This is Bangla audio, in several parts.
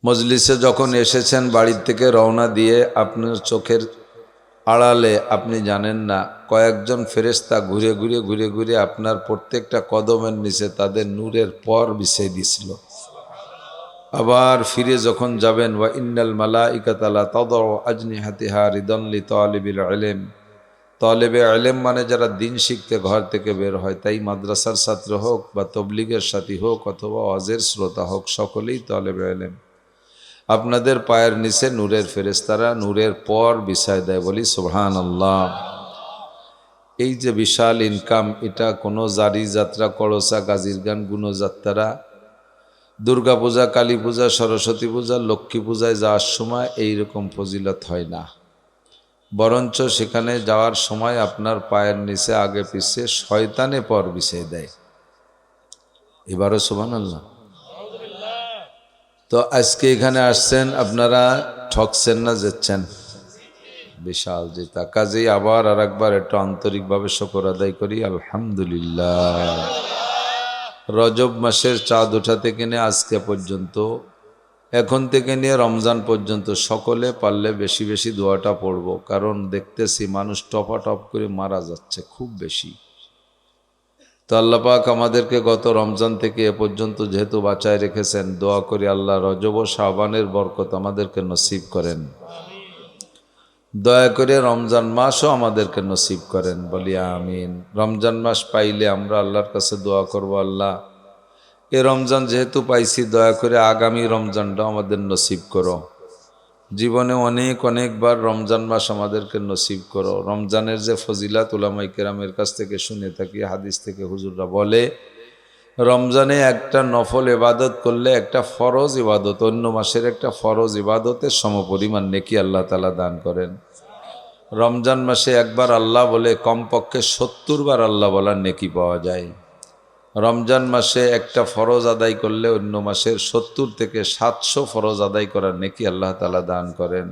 মজলিসে যখন এসেছেন বাড়ি থেকে রওনা দিয়ে আপনার চোখের আড়ালে আপনি জানেন না কয়েকজন ফেরেশতা ঘুরে ঘুরে ঘুরে ঘুরে আপনার প্রত্যেকটা কদমের নিচে তাদের নূরের পর বিছিয়ে দিছিল। আবার ফিরে যখন যাবেন ওয়া ইন্নাল মালাইকাতা লা তাদউ আজনিহাতিহা রিদান লিতালিবিল ইলম। তলেবে ইলম মানে যারা দিন শিখতে ঘর থেকে বের হয়, তাই মাদ্রাসার ছাত্র হোক বা তবলিগের সাথী হোক অথবা ওয়াজের শ্রোতা হোক, সকলেই তলেবে ইলম। আপনাদের পায়ের নিচে নূরের ফেরেশতারা নূরের পর বিছায় দেয়, বলি সুবহানাল্লাহ। এই যে বিশাল ইনকাম, এটা কোনো জারি যাত্রা, কলসা, গাজীর গান, গুণযাত্রা, দুর্গা পূজা, কালী পূজা, সরস্বতী পূজা, লক্ষ্মী পূজায় যাওয়ার সময় এইরকম ফজিলত হয় না। বরঞ্চ সেখানে যাওয়ার সময় আপনার পায়ের নিচে আগে পিছে শয়তানে পর বিছিয়ে দেয়। এবারও সুবহানাল্লাহ। তো আজকে এখানে আসছেন, আপনারা ঠকছেন না, যেচ্ছেন বিশাল জেতা। কাজেই আবার আর একবার একটু আন্তরিকভাবে শুকর আদায় করি, আলহামদুলিল্লাহ। রজব মাসের চাঁদ ওঠা থেকে নিয়ে আজকে পর্যন্ত, এখন থেকে নিয়ে রমজান পর্যন্ত সকলে পারলে বেশি বেশি দোয়াটা পড়ব, কারণ দেখতেছি মানুষ টপাটপ করে মারা যাচ্ছে খুব বেশি। তো আল্লাহ পাক আমাদেরকে গত রমজান থেকে এ পর্যন্ত যেহেতু বাঁচায় রেখেছেন, দোয়া করি আল্লাহ রজব ও শাবানের বরকত আমাদেরকে নসিব করেন। দয়া করে রমজান মাসও আমাদেরকে নসিব করেন, বলি আমিন। রমজান মাস পাইলে আমরা আল্লাহর কাছে দোয়া করব, আল্লাহ এ রমজান যেহেতু পাইছি, দয়া করে আগামী রমজানটা আমাদের নসিব করো। জীবনে অনেক অনেকবার রমজান মাস আমাদেরকে নসিব করো। রমজানের যে ফজিলাত উলামায়ে কেরামের কাছ থেকে শুনে থাকি, হাদিস থেকে হুজুররা বলে, রমজানে একটা নফল ইবাদত করলে একটা ফরজ ইবাদত অন্য মাসের একটা ফরজ ইবাদতের সমপরিমাণ নেকি আল্লাহ তাআলা দান করেন। রমজান মাসে একবার আল্লাহ বলে কমপক্ষে 70 বার আল্লাহ বলার নেকি পাওয়া যায়। রমজান মাসে একটা ফরজ আদায় করলে অন্য মাসের 70 থেকে 700 ফরজ আদায় করার নেকি আল্লাহ তাআলা দান করেন।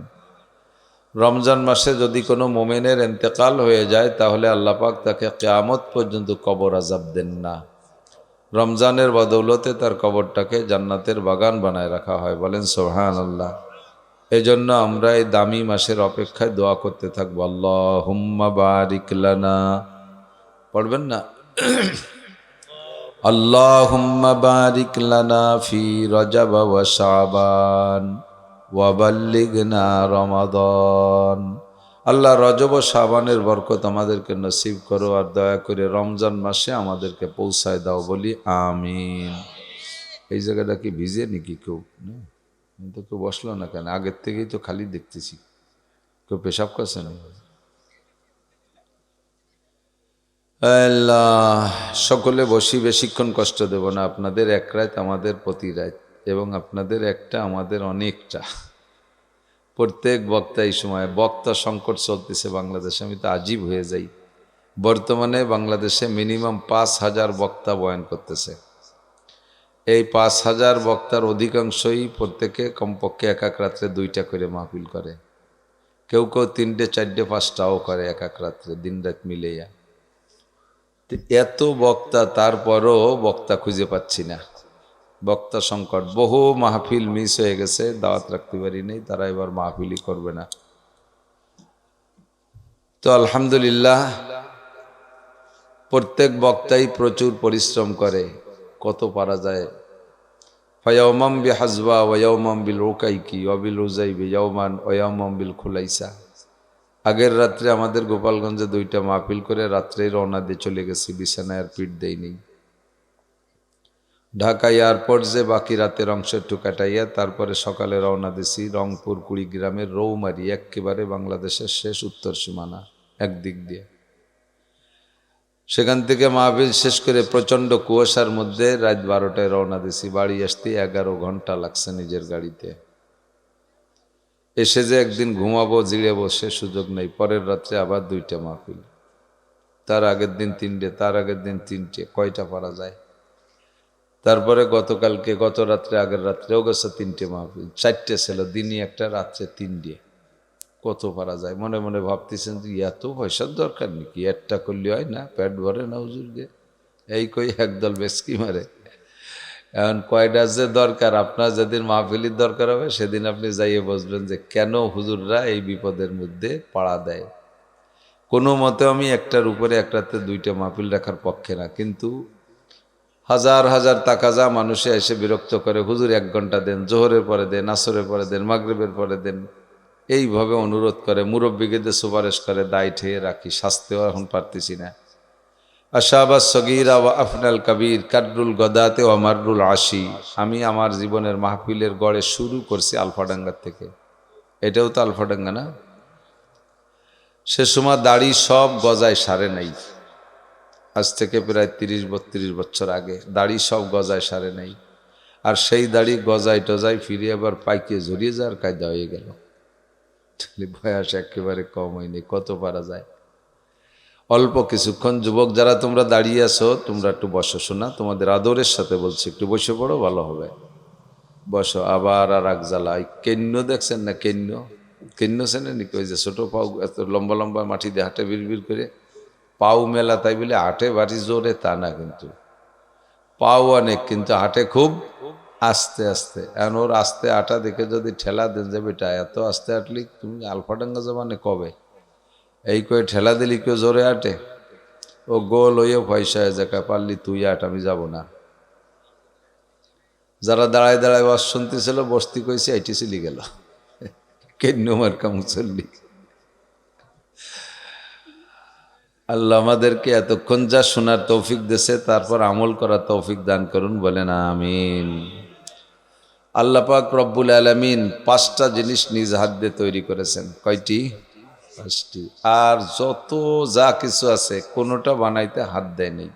রমজান মাসে যদি কোনো মোমেনের ইন্তেকাল হয়ে যায়, তাহলে আল্লাহ পাক তাকে কিয়ামত পর্যন্ত কবর আযাব দেন না। রমজানের বদৌলতে তার কবরটাকে জান্নাতের বাগান বানায় রাখা হয়, বলেন সুবহানাল্লাহ। এই জন্য আমরা এই দামি মাসের অপেক্ষায় দোয়া করতে থাকবো, আল্লাহুম্মা বারিক লানা, পড়বেন না? আল্লাহুম্মা বারিক লানা ফি রজব ওয়া শাবান ওয়া বাল্লিগনা রমাদান। আল্লাহ রজব ও শাবানের বরকত আমাদেরকে নসিব করো, আর দয়া করে রমজান মাসে আমাদেরকে পৌঁছায় দাও, বলি আমিন। এই জায়গাটা কি ভিজে নাকি কেউ? তো কেউ বসলো না কেন? আগের থেকেই তো খালি দেখতেছি, কেউ পেশাব করছে না। আল্লাহ, সকলে বসি, বেশিক্ষণ কষ্ট দেব না আপনাদের। এক রাত আমাদের প্রতি রাত, এবং আপনাদের একটা আমাদের অনেকটা। প্রত্যেক বক্তা এই সময়, বক্তা সংকট চলতেছে বাংলাদেশে, আমি তো আজীব হয়ে যাই। বর্তমানে বাংলাদেশে মিনিমাম 5000 বক্তা বয়ান করতেছে। এই 5000 বক্তার অধিকাংশই প্রত্যেকে কমপক্ষে এক এক রাত্রে 2টা করে মাহফিল করে, কেউ কেউ 3টে 4টে 5টাও করে এক এক রাত্রে, দিন রাত মিলেয়া। এত বক্তা, তারপরও বক্তা খুঁজে পাচ্ছি না। বক্তা সংকট, বহু মাহফিল মিস হয়ে গেছে, দাওয়াত রাখতে পারি নেই, তারা এবার মাহফিলই করবে না। তো আলহামদুলিল্লাহ, প্রত্যেক বক্তাই প্রচুর পরিশ্রম করে, কত পারা যায়। ফায়াউমাম বিহাজবা ওয়ায়াউমাম বিল রুকাইকি ওয়াবিল উজাইবি ইয়াউমান ওয়ায়াউমাম বিল খুলাইসা। আগের রাত্রে আমাদের গোপালগঞ্জে 2টা মাহফিল করে রাত্রেই রওনা দিয়ে চলে গেছি, বিছানায় আর পিঠ দেয়নি। ঢাকা এয়ারপোর্ট যে বাকি রাতের অংশ একটু কাটাইয়া তারপরে সকালে রওনা দিছি রংপুর কুড়িগ্রামের রৌমারি, একেবারে বাংলাদেশের শেষ উত্তর সীমানা একদিক দিয়ে। সেখান থেকে মাহফিল শেষ করে প্রচণ্ড কুয়াশার মধ্যে রাত 12টায় রওনা দিছি। বাড়ি আসতে 11 ঘন্টা লাগছে নিজের গাড়িতে। এসে যে একদিন ঘুমাবো, জিড়ে বসে সুযোগ নেই। পরের রাত্রে আবার 2টা মাহফিল, তার আগের দিন 3টে, তার আগের দিন 3টে, কয়টা পারা যায়? তারপরে গতকালকে, গত রাত্রে, আগের রাত্রেও গেছে 3টে মাহফিল, 4টে ছিল, দিনই একটা, রাত্রে 3টে। কত পারা যায়? মনে মনে ভাবতেছেন যে এত পয়সার দরকার নাকি, একটা করলে হয় না? পেট ভরে না হুজুরকে? এই কই একদল বেশকি মারে, এখন কয়টা যে দরকার, আপনার যেদিন মাহফিলির দরকার হবে সেদিন আপনি যাইয়ে বসবেন যে কেন হুজুররা এই বিপদের মধ্যে পাড়া দেয়। কোনো মতে আমি একটার উপরে একটাতে দুইটা মাহফিল রাখার পক্ষে না, কিন্তু হাজার হাজার টাকা যা মানুষে এসে বিরক্ত করে, হুজুর 1 ঘন্টা দেন, জোহরের পরে দেন, আসরের পরে দেন, মাগরিবের পরে দেন, এইভাবে অনুরোধ করে, মুরব্বীদের সুপারিশ করে, দায় ঠেয়ে রাখি, শাস্তিও এখন পারতেছি না। আশাবাস সগীরা ওয়া আফনাল কবির কাদরুল গদাতে ওয়া মাররুল আশি। আমি আমার জীবনের মাহফিলের গড়ে শুরু করছি আলফাডাঙ্গার থেকে। এটাও তো আলফাডাঙ্গা না? সে সময় দাড়ি সব গজায় সারে নাই, আজ থেকে প্রায় 30-32 বছর আগে দাড়ি সব গজায় সারে নাই। আর সেই দাড়ি গজায় টজায় ফিরে আবার পাইকে জড়িয়ে যাওয়ার কায়দা হয়ে গেল। বয়স একেবারে কম হয়নি, কত পারা যায়। অল্প কিছুক্ষণ যুবক যারা তোমরা দাঁড়িয়ে আছো, তোমরা একটু বসো, শোনা তোমাদের আদরের সাথে বলছি, একটু বসে পড়ো, ভালো হবে। বসো। আবার আর এক জ্বালাই কেন্য দেখছেন না? কেন্য কেন্য চেনে নাকি? ওই যে ছোটো পাও, এত লম্বা লম্বা মাটি দিয়ে হাঁটে বিড় করে, পাও মেলা তাই বলে হাঁটে বাড়ি জোরে তা না, কিন্তু পাও অনেক, কিন্তু হাঁটে খুব আস্তে আস্তে। এখন ওর আস্তে হাঁটা দেখে যদি ঠেলা দেন যে বেটা এত আস্তে হাঁটলি, তুমি আলফাডাঙ্গা জমানে কবে? এই করে ঠেলা দিলি কেউ জোরে হাঁটে? ও গোল হইয়া পয়সা হয়ে যায়, পারলি তুই আট, আমি যাব না। যারা দাঁড়ায় দাঁড়ায় বাস শুনতেছিল, বস্তি কইছে, এটি চলি গেল কেন মার্কা মুসল্লি। আল্লাহ আমাদেরকে এতক্ষণ যা শোনার তৌফিক দিয়েছে, তারপর আমল করার তৌফিক দান করুন, বলেন আমিন। আল্লাহ পাক রব্বুল আলামিন 5টা জিনিস নিজ হাত দিয়ে তৈরি করেছেন। কয়টি? 5টি। আর যত যা কিছু আছে কোনোটা বানাইতে হাত দেয়নি।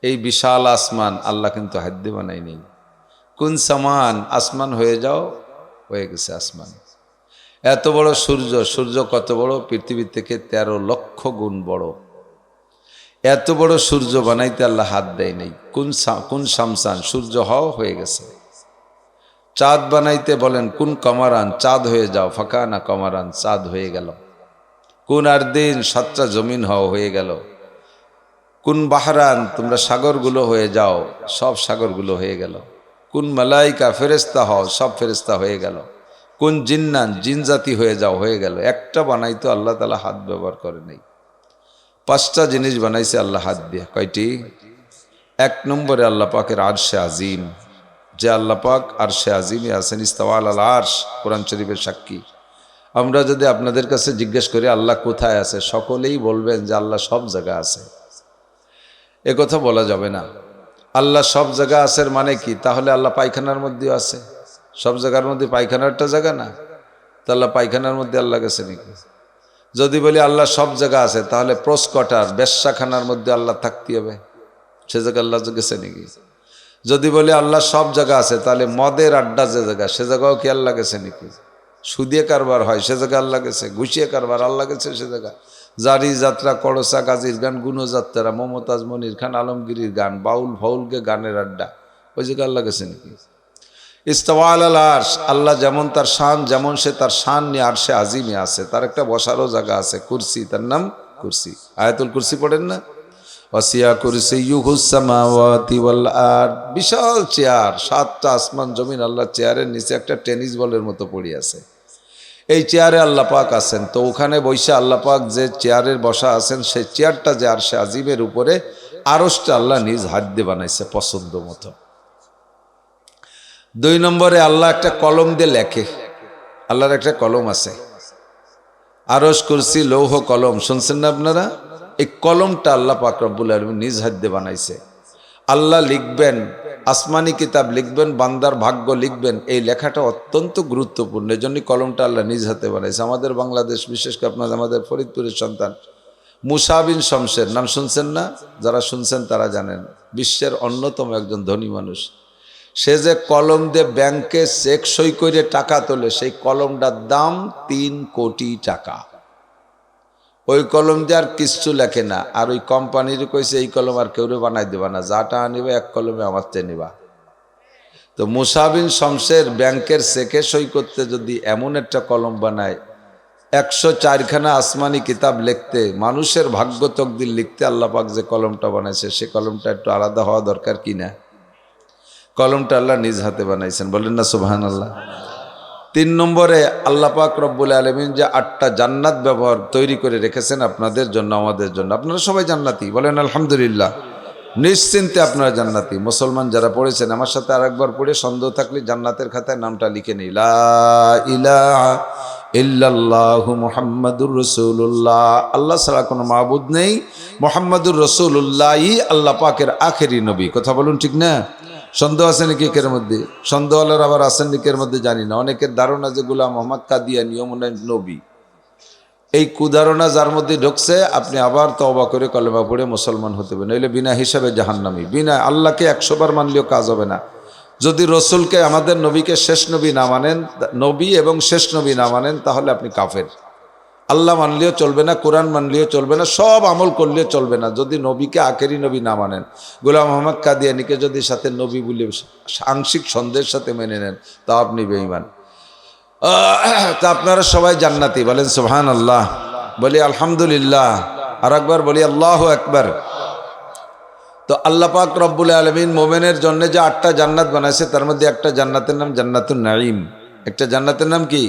এই বিশাল আসমান আল্লাহ কিন্তু হাত দিয়ে বানায়নি। কোন সামান, আসমান হয়ে যাও, হয়ে গেছে আসমান। এত বড় সূর্য, সূর্য কত বড়? পৃথিবীর থেকে 13 লক্ষ গুণ বড়। এত বড় সূর্য বানাইতে আল্লাহ হাত দেয় নাই। কোন শামসান, সূর্য হও, হয়ে গেছে। চাঁদ বানাইতে বলেন কোন কমারান, চাঁদ হয়ে যাও, ফাঁকা না কমারান, চাঁদ হয়ে গেল। কোন আর দিন, 7টা জমিন হও, হয়ে গেল। কোন বাহরান, তোমরা সাগরগুলো হয়ে যাও, সব সাগরগুলো হয়ে গেল। কোন মালাইকা, ফেরেস্তা হও, সব ফেরেস্তা হয়ে গেল। কোন জিন্নান, জিন জাতি হয়ে যাও, হয়ে গেল। একটা বানাইতো আল্লাহ তাআলা হাত ব্যবহার করে নাই। 5টা জিনিস বানাইছে আল্লাহ হাত দিয়ে। কয়টি? 1 নম্বরে আল্লাহ পাকের আরশে আজিম, যে আল্লাহ পাক আরশে আজিমে আছেন, ইস্তাওয়া আলাল আরশ, কোরআন শরীফের সাক্ষী। আমরা যদি আপনাদের কাছে জিজ্ঞেস করি আল্লাহ কোথায় আছে, সকলেই বলবেন যে আল্লাহ সব জায়গায় আছে। এ কথা বলা যাবে না। আল্লাহ সব জায়গা আছে মানে কি? তাহলে আল্লাহ পায়খানার মধ্যেও আছে। সব জায়গার মধ্যে পায়খানারটা জায়গা না, তা আল্লাহ পায়খানার মধ্যে আল্লাহ গেছে নাকি? যদি বলি আল্লাহ সব জায়গা আছে, তাহলে প্রস্কটার বেশ্যাখানার মধ্যে আল্লাহ থাকতে হবে, সে জায়গা আল্লাহ গেছে নাকি? যদি বলি আল্লাহ সব জায়গা আছে, তাহলে মদের আড্ডা যে জায়গা, সে জায়গাও কি আল্লাহ গেছে নাকি? সুদিয়ে কারবার হয়, সে জায়গা আল্লাহ গেছে? ঘুষিয়ে কারবার আল্লাহ গেছে সে জায়গা? জারি যাত্রা, করসা গাজীর গান, গুণযাত্রা, মমতাজ মনির খান আলমগীরির গান, বাউল ফাউলকে গানের আড্ডা, ওই জায়গা আল্লাহ গেছে নাকি? ইস্তাওয়া আলাল আরশ, আল্লাহ যেমন তার শান, যেমন সে তার শান নিয়ে আরশে আজিমে আছে, তার একটা বসারও জায়গা আছে, কুরসি, তার নাম কুরসি। আয়াতুল কুরসি পড়েন না? ওয়াসিয়া কুরসিয়্যুহুস সামাওয়াতি ওয়াল আরদ, বিশাল চেয়ার, 7টা আসমান জমিন, আল্লাহ চেয়ারের নিচে একটা টেনিস বলের মতো পড়ে আছে। এই চেয়ারে আল্লাহ পাক আছেন। তো ওখানে বৈশা আল্লাহ পাক যে চেয়ারের বসা আছেন, সেই চেয়ারটা যে আরশে আজিমের উপরে, আরশটা আল্লাহ নিজ হাত দিয়ে বানাইছে পছন্দ মতো। 2 নম্বরে আল্লাহ একটা কলম দিয়ে লেখে। আল্লাহর একটা কলম আছে, আরশ, কুরসি, লৌহ কলম, শুনছেন না আপনারা? এই কলমটা আল্লাহ পাক রব্বুল আলামিন নিজ হাত দিয়ে বানাইছে। আল্লাহ লিখবেন, আসমানি কিতাব লিখবেন, বান্দার ভাগ্য লিখবেন, এই লেখাটা অত্যন্ত গুরুত্বপূর্ণ। এই জন্যই কলমটা আল্লাহ নিজ হাতে বানাইছে। আমাদের বাংলাদেশ, বিশেষ করে আপনার আমাদের ফরিদপুরের সন্তান মুসা বিন শমসের নাম শুনছেন না? যারা শুনছেন তারা জানেন, বিশ্বের অন্যতম একজন ধনী মানুষ। সে যে কলম দিয়ে ব্যাংকে চেক সই করে টাকা তোলে, সেই কলমটার দাম 3 কোটি টাকা। ওই কলম দিয়ে আর কিচ্ছু লেখে না। আর ওই কোম্পানির কইছে এই কলম আর কেউ বানাই দেবা না, যাটা আনিবে এক কলমে আমার চেয়ে নিবা। তো মুসা বিন শমসের ব্যাংকের চেকে সই করতে যদি এমন একটা কলম বানায়, 104খানা আসমানি কিতাব লিখতে, মানুষের ভাগ্য তকদির লিখতে আল্লাহ পাক যে কলমটা বানাইছে, সে কলমটা একটু আলাদা হওয়া দরকার কি না? কলমটা আল্লাহ নিজ হাতে বানাইছেন, বলেন না সুবহানাল্লাহ। 3 নম্বরে আল্লাহ পাক রব্বুল আলামিন যে 8টা জান্নাত ব্যবহার তৈরি করে রেখেছেন আপনাদের জন্য, আমাদের জন্য। আপনারা সবাই জান্নাতি, বলেন আলহামদুলিল্লাহ। নিশ্চিন্তে আপনারা জান্নাতি। মুসলমান যারা পড়েছেন আমার সাথে আরেকবার পড়ে, সন্দেহ থাকলে জান্নাতের খাতায় নামটা লিখে নিই। লা ইলাহা ইল্লাল্লাহু মুহাম্মাদুর রাসূলুল্লাহ। আল্লাহ ছাড়া কোনো মাবুদ নেই, মুহাম্মাদুর রাসূলুল্লাহই আল্লাহ পাকের আখেরি নবী। কথা বলুন ঠিক না? সন্দেহ আছে নাকি একের মধ্যে? সন্দেহওয়ালার আবার আছেন নাকি এর মধ্যে জানি না। অনেকের ধারণা যে গোলাম মোহাম্মদ কাদিয়ানী মনে হয় নবী। এই কুধারণা যার মধ্যে ঢুকছে, আপনি আবার তওবা করে কলেমা পড়ে মুসলমান হতে হবে, নইলে বিনা হিসাবে জাহান্নামী। বিনা আল্লাহকে 100 বার মানলেও কাজ হবে না। যদি রসুলকে, আমাদের নবীকে শেষ নবী না মানেন, নবী এবং শেষ নবী না মানেন, তাহলে আপনি কাফের। আল্লাহ মানলেও চলবে না, কোরআন মানলেও চলবে না, সব আমল করলেও চলবে না, যদি নবীকে আখেরি নবী না মানেন। গোলাম মোহাম্মদ কাদিয়ানীকে যদি সাথে নবী বলে আংশিক সন্দেহের সাথে মেনে নেন, তা আপনি বেঈমান। তা আপনারা সবাই জান্নাতি, বলেন সুবহানাল্লাহ। বলি আলহামদুলিল্লাহ। আর একবার বলি আল্লাহু আকবার। তো আল্লাহ পাক রব্বুল আলামিন মোমেনের জন্য যে 8টা জান্নাত বানাইছে, তার মধ্যে একটা জান্নাতের নাম জান্নাতুন নাঈম। একটা জান্নাতের নাম কি?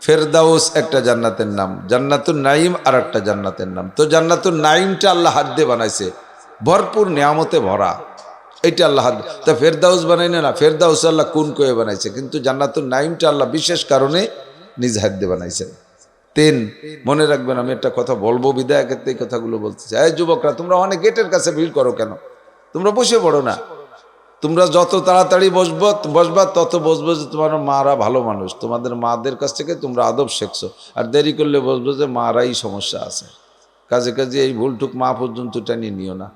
ফেরদাউস। একটা জান্নাতের নাম জান্নাতুন নাঈম, আর একটা জান্নাতের নাম। তো জান্নাতুন নাঈমটা আল্লাহ হাত দিয়ে বানাইছে, ভরপুর নিয়ামতে ভরা। এইটা আল্লাহ হাত। তা ফেরদাউস বানাইনে না, ফেরদাউস আল্লাহ কোন কয়ে বানাইছে, কিন্তু জান্নাতুন নাঈমটা আল্লাহ বিশেষ কারণে নিজ হাত দিয়ে বানাইছেন। 3 মনে রাখবেন, আমি একটা কথা বলবো বিদায় ক্ষেত্রে এই কথাগুলো বলতে চাই। এই যুবকরা, তোমরা অনেক গেটের কাছে ভিড় করো কেন? তোমরা বসে পড়ো না। তোমরা যত তাড়াতাড়ি বসবা তত বসবো যে তোমার মারা ভালো মানুষ, তোমাদের মাদের কাছ থেকে তোমরা আদব শিখছো। আর দেরি করলে বসবো যে মারাই সমস্যা আছে। কাজে কাজে এই ভুলটুক মা পর্যন্ত টানিয়ে নিও না।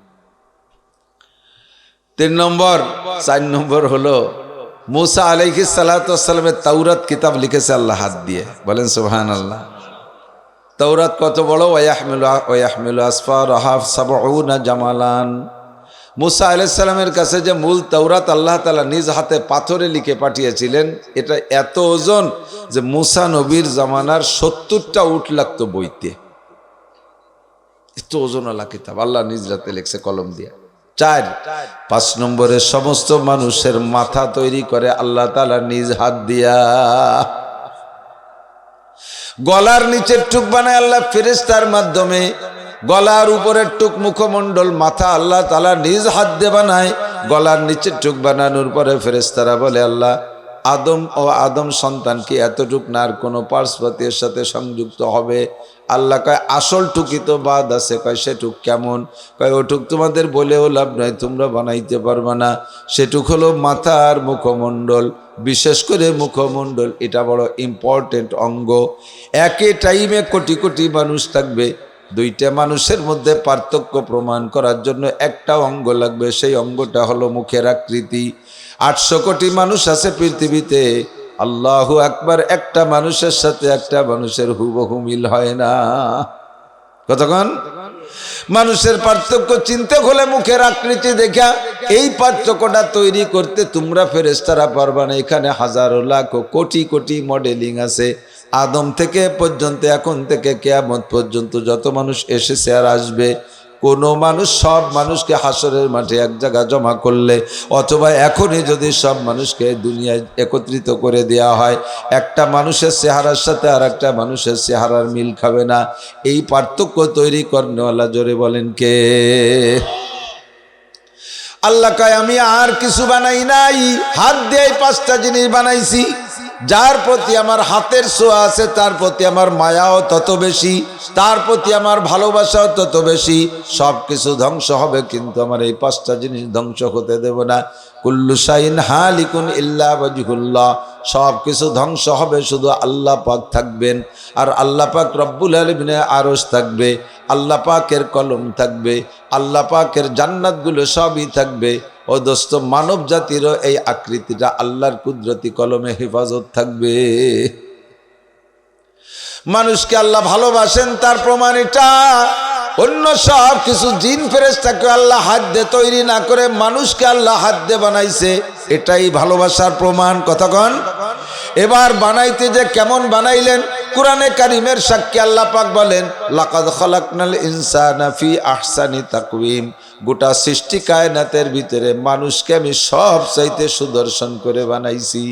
3 নম্বর। 4 নম্বর হলো মুসা আলাইহিস সালাতু ওয়াস সালামের তাওরাত কিতাব লিখেছে আল্লাহ হাত দিয়ে, বলেন সুবহানাল্লাহ। তাওরাত কত বড়! ওয়াহমিলু আসফারাহা 70 জামালান। মুসা আলাইহিস সালামের কাছে যে মূল তাওরাত আল্লাহ তাআলা নিজ হাতে পাথরে লিখে পাঠিয়েছিলেন, এটা এত ওজন যে মুসা নবীর জামানার 70টা উট লাগতো বইতে। এত ওজনওয়ালা কিতাব আল্লাহ নিজ হাতে লিখছে কলম দিয়ে। 5 নম্বরে সমস্ত মানুষের মাথা তৈরি করে আল্লাহ তাআলা নিজ হাত দিয়া। গলার নিচের টুক বানায় আল্লাহ ফেরেশতার মাধ্যমে, গলার উপরের টুক মুখমণ্ডল, মাথা আল্লাহ তাআলা নিজ হাত দিয়ে বানায়। গলার নিচের টুক বানানোর পরে ফেরেশতারা বলে, আল্লাহ আদম ও আদম সন্তানকে এতটুক না আর কোনো পার্শ্বতীর সাথে সংযুক্ত হবে? আল্লাহ কয় আসল টুকি তো বাদ আছে। কয় সেটুক কেমন? কয় ওটুক তোমাদের বলেও লাভ নয়, তোমরা বানাইতে পারবে না। সেটুক হলো মাথার মুখমণ্ডল, বিশেষ করে মুখমণ্ডল। এটা বড় ইম্পর্টেন্ট অঙ্গ। একই টাইমে কোটি কোটি মানুষ থাকবে, 2টা মানুষের মধ্যে পার্থক্য প্রমাণ করার জন্য একটা অঙ্গ লাগবে, সেই অঙ্গটা হলো মুখের আকৃতি। 800 কোটি মানুষ আছে পৃথিবীতে, আল্লাহু আকবার, একটা মানুষের সাথে একটা মানুষের হুবহু মিল হয় না। কতক্ষণ মানুষের পার্থক্য চিনতে হলে মুখের আকৃতি দেখা, এই পার্থক্যটা তৈরি করতে তোমরা ফেরেশতারা পারবা না। এখানে হাজারো লাখ কোটি কোটি মডেলিং আছে। আদম থেকে পর্যন্ত, এখন থেকে কিয়ামত পর্যন্ত যত মানুষ এসেছে আর আসবে, কোনো মানুষ সব মানুষকে হাসরের মাঠে এক জায়গা জমা করলে, অথবা এখনই যদি সব মানুষকে দুনিয়ায় একত্রিত করে দেওয়া হয়, একটা মানুষের চেহারার সাথে আর একটা মানুষের চেহারার মিল খাবে না। এই পার্থক্য তৈরি করেনওয়ালা জোরে বলেন কে? আল্লাহ কয় আমি আর কিছু বানাই নাই, হাত দিয়ে 5টা জিনিস বানাইছি। যার প্রতি আমার হাতের ছোঁয়া আছে তার প্রতি আমার মায়াও তত বেশি, তার প্রতি আমার ভালোবাসাও তত বেশি। সব কিছু ধ্বংস হবে, কিন্তু আমার এই 5টা জিনিস ধ্বংস হতে দেব না। কুল্লু শাইন হালিকুন ইল্লা ওয়াজহুল্লাহ। সব কিছু ধ্বংস হবে, শুধু আল্লাহ পাক থাকবেন। আর আল্লাহ পাক রব্বুল আলামিনের আরশ থাকবে, আল্লাহ পাকের কলম থাকবে, আল্লাহ পাকের জান্নাতগুলো সবই থাকবে। ও দোস্ত, মানব জাতিরও এই আকৃতিটা আল্লাহর কুদরতি কলমে হেফাজত থাকবে। মানুষকে আল্লাহ ভালোবাসেন তার প্রমাণ এটা। অন্য সব কিছু জিন ফেরেশতাকে আল্লাহ হাত দিয়ে তৈরি না করে মানুষকে আল্লাহ হাত দিয়ে বানাইছে, এটাই ভালোবাসার প্রমাণ। কতক্ষণ এবার বানাইতে যে কেমন বানাইলেন, কুরআনে কারীমের সাক্ষী আল্লাহ পাক বলেন, লাকাদ খালাকনাল ইনসানা ফি আহসানি তাকওয়িম গোটা সৃষ্টি কায়নাতের ভিতরে মানুষকে আমি সব চাইতে সুদর্শন করে বানাইছি।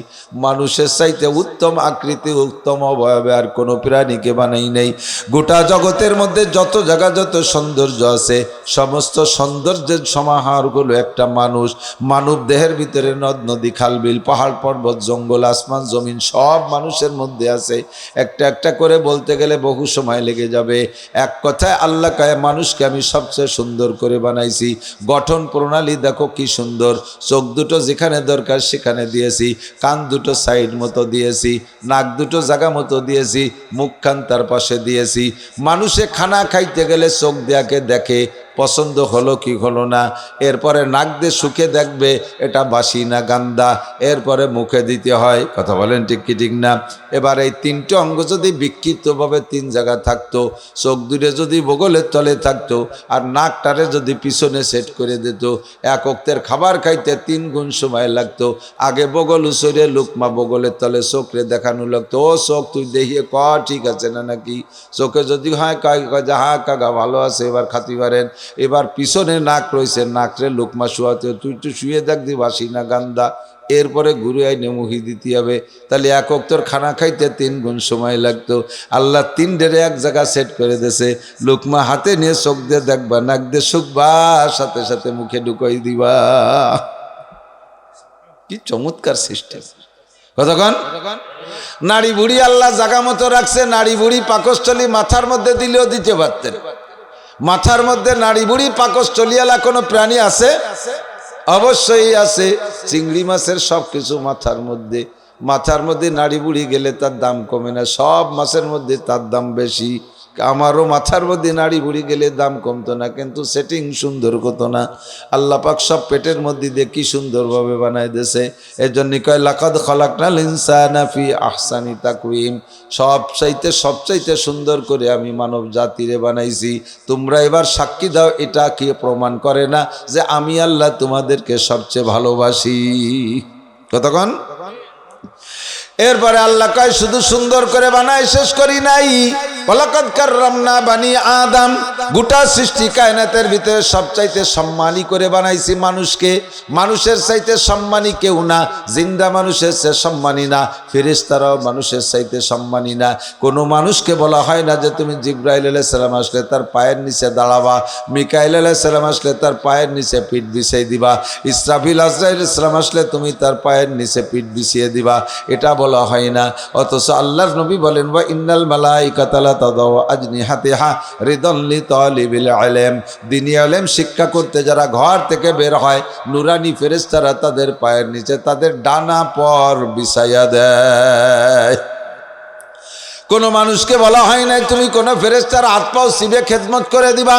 মানুষের চাইতে উত্তম আকৃতি উত্তম অবয়বে আর কোনো প্রাণীকে বানাই নাই। গোটা জগতের মধ্যে যত জায়গা যত সৌন্দর্য আছে সমস্ত সৌন্দর্যের সমাহারগুলো একটা মানুষ। মানব দেহের ভিতরে নদ নদী খাল বিল পাহাড় পর্বত জঙ্গল আসমান জমিন সব মানুষের মধ্যে আছে। একটা একটা করে বলতে গেলে বহু সময় লেগে যাবে। এক কথায় আল্লাহ কয় মানুষকে আমি সবচেয়ে সুন্দর করে বানাইছি। গঠন প্রণালী দেখো কি সুন্দর। চোখ দুটো যেখানে দরকার সেখানে দিয়েছি, কান দুটো সাইড মতো দিয়েছি, নাক দুটো জায়গা মতো দিয়েছি, মুখ খান তার পাশে দিয়েছি। মানুষে খানা খাইতে গেলে চোখ দেয়াকে দেখে পছন্দ হলো কি হলো না, এরপরে নাক দিয়ে শুকে দেখবে এটা বাসি না গান্দা, এরপরে মুখে দিতে হয়। কথা বলেন ঠিক কি ঠিক না? এবার এই তিনটে অঙ্গ যদি বিক্ষিপ্তভাবে তিন জায়গা থাকতো, চোখ দুটো যদি বগলের তলে থাকতো আর নাকটারে যদি পিছনে সেট করে দিত, এক ওক্তের খাবার খাইতে 3 গুণ সময় লাগতো। আগে বগল উসরে লুকমা বগলের তলে চোখরে দেখানো লাগতো, ও চোখ তুই দেখিয়ে ক ঠিক আছে না নাকি। চোখে যদি হয় কয় হ্যাঁ কাকা ভালো আছে এবার খাতি পারেন। এবার পিছনে নাক রয়েছে, নাকরে লোকমা শুয়াতে তুই তো শুয়ে দেখবি বাসি না গান্দা, এরপরে ঘুরে আইনে মুখি দিতে হবে। তাহলে এক ওক্তর খানা খাইতে 3 গুণ সময় লাগতো। আল্লাহ 3 ডেরে এক জায়গা সেট করে দিয়েছে। লোকমা হাতে নিয়ে চোখ দিয়ে দেখবা, নাক দিয়ে শুকবা, সাথে সাথে মুখে ঢুকাই দিবা। কি চমৎকার সিস্টেম! কতক্ষণ নাড়ি বুড়ি আল্লাহ জাগা মতো রাখছে। নাড়ি বুড়ি পাকস্থলী মাথার মধ্যে দিলেও দিতে পারতেন। মাথার মধ্যে নাড়ি বুড়ি পাকস্থলীওয়ালা কোনো প্রাণী আছে? অবশ্যই আছে। চিংড়ি মাছের সব কিছু মাথার মধ্যে। মাথার মধ্যে নাড়ি বুড়ি গেলে তার দাম কমে না, সব মাছের মধ্যে তার দাম বেশি। আমারও মাথার মধ্যে নাড়ি বুড়ি গেলে দাম কমতো না, কিন্তু সেটিং সুন্দর হতো না। আল্লাহ পাক সব পেটের মধ্যে দিয়ে কি সুন্দরভাবে বানায় দিয়েছে। এর জন্য কয় লাকাদ খালাকনাল ইনসানা ফি আহসানি তাকওয়িম, সবচাইতে সুন্দর করে আমি মানব জাতিরে বানাইছি। তোমরা এবার সাক্ষী দাও, এটা কি প্রমাণ করে না যে আমি আল্লাহ তোমাদেরকে সবচেয়ে ভালোবাসি? কতক্ষণ? এরপরে আল্লাহ কয় শুধু সুন্দর করে বানায় শেষ করি নাই, ওয়ালাকাদ কাররামনা বানি আদম, গোটা সৃষ্টি কায়নাতের ভিতরে সবচাইতে সম্মানী করে বানাইছি মানুষকে। মানুষের চাইতে সম্মানী কেউ না, জিন্দা মানুষের চেয়ে সম্মানী না, ফেরেশতারাও মানুষের চাইতে সম্মানী না। কোনো মানুষকে বলা হয় না যে তুমি জিবরাইল আলাইহিস সালাম আসলে তার পায়ের নিচে দাঁড়াবা, মিকাইল আলাইহিস সালাম আসলে তার পায়ের নিচে পিঠ বিছিয়ে দিবা, ইসরাফিল আজরাইল আলাইহিস সালাম আসলে তুমি তার পায়ের নিচে পিঠ বিছিয়ে দিবা, এটা বলা হয় না। অথচ আল্লাহর নবী বলেন ওয়া ইন্নাল মালাইকাতা লা তাদাউ আজনিহাতিহা রিদান লিতালিবিল ইলম, দ্বীনি ইলম শিক্ষা করতে যারা ঘর থেকে বের হয়, নূরানি ফেরেশতারা তাদের পায়ের নিচে তাদের ডানা পর বিছাইয়া দেয়। কোনো মানুষকে বলা হয় নাই তুমি কোনো ফেরেশতার হাত পাও সিবে খেদমত করে দিবা।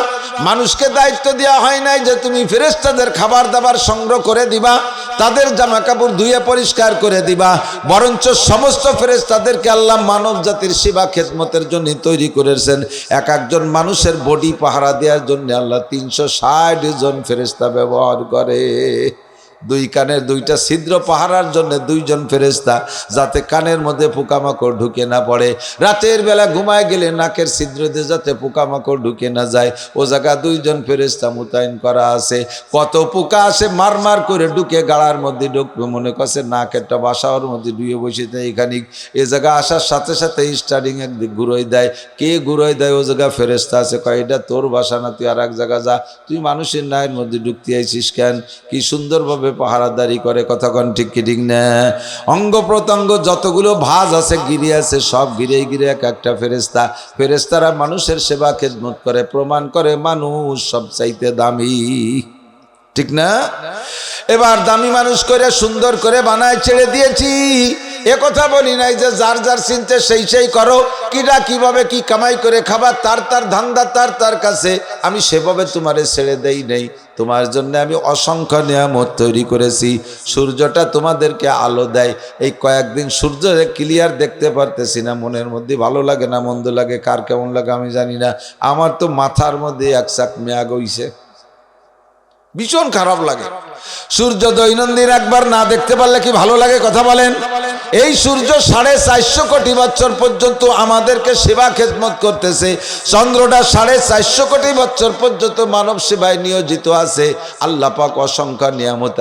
মানুষকে দায়িত্ব দেওয়া হয় নাই যে তুমি ফেরেশতাদের খাবার দাবার সংগ্রহ করে দিবা, তাদের জামা কাপড় ধুয়ে পরিষ্কার করে দিবা। বরঞ্চ সমস্ত ফেরেশতাদেরকে আল্লাহ মানব জাতির সেবা খেদমতের জন্য তৈরি করেছেন। এক একজন মানুষের বডি পাহারা দেওয়ার জন্য আল্লাহ 360 জন ফেরেশতা ব্যবহার করে। 2 কানের 2টা ছিদ্র পাহারার জন্য 2 জন ফেরেশতা, যাতে কানের মধ্যে পোকামাকড় ঢুকে না পড়ে। রাতের বেলা ঘুমায় গেলে নাকের ছিদ্র দিয়ে যাতে পোকামাকড় ঢুকে না যায়, ও জায়গা 2 জন ফেরেশতা মোতায়েন করা আছে। কত পোকা আসে মার করে ঢুকে গাড়ার মধ্যে ঢুকবে, মনে করছে নাক একটা বাসার মধ্যে ডুয়ে বসে দেয়। এখানে এ জায়গা আসার সাথে সাথে স্টার্টিং একদিক ঘুরোই দেয়। কে ঘুরোই দেয়? ও জায়গা ফেরেশতা আছে, কয় এটা তোর বাসা না, তুই আর এক জায়গা যা, তুই মানুষের নায়ের মধ্যে ঢুকতে আইছিস কেন? কি সুন্দরভাবে পাহারাদারি করে। কতক্ষণ ঠিক কি ঠিক না? অঙ্গ প্রত্যঙ্গ যতগুলো ভাঁজ আছে গিরি আছে সব গিরে গিরে এক একটা ফেরেশতা। ফেরেশতারা মানুষের সেবা খেদমত করে, প্রমাণ করে মানুষ সবচাইতে দামি। ঠিক না? এবার দামি মানুষ করে সুন্দর করে বানায় ছেড়ে দিয়েছি। এ কথা বলি নাই যে যার যার চিনতে সেই করো, কিরা কিভাবে কি কামাই করে খাবার তার ধান্দা তার কাছে। আমি সেভাবে তোমারে ছেড়ে দেই নেই। তোমার জন্য আমি অসংখ্য নিয়ামত তৈরি করেছি। সূর্যটা তোমাদেরকে আলো দেয়। এই কয়েকদিন সূর্যরে ক্লিয়ার দেখতে পারতেছি না, মনের মধ্যে ভালো লাগে না মন্দ লাগে, কার কেমন লাগে আমি জানি না। আমার তো মাথার মধ্যে এক চাক মেয়াগ হইছে, ভীষণ খারাপ লাগে। সূর্য দৈনন্দিন একবার না দেখতে পারলে কি ভালো লাগে? কথা বলেন। এই সূর্য 450 কোটি বছর পর্যন্ত আমাদেরকে সেবা খেদমত করতেছে, চন্দ্রটা 450 কোটি বছর পর্যন্ত মানব সেবায় নিয়োজিত আছে। আল্লাহ পাক অসংখ্য নিয়ামত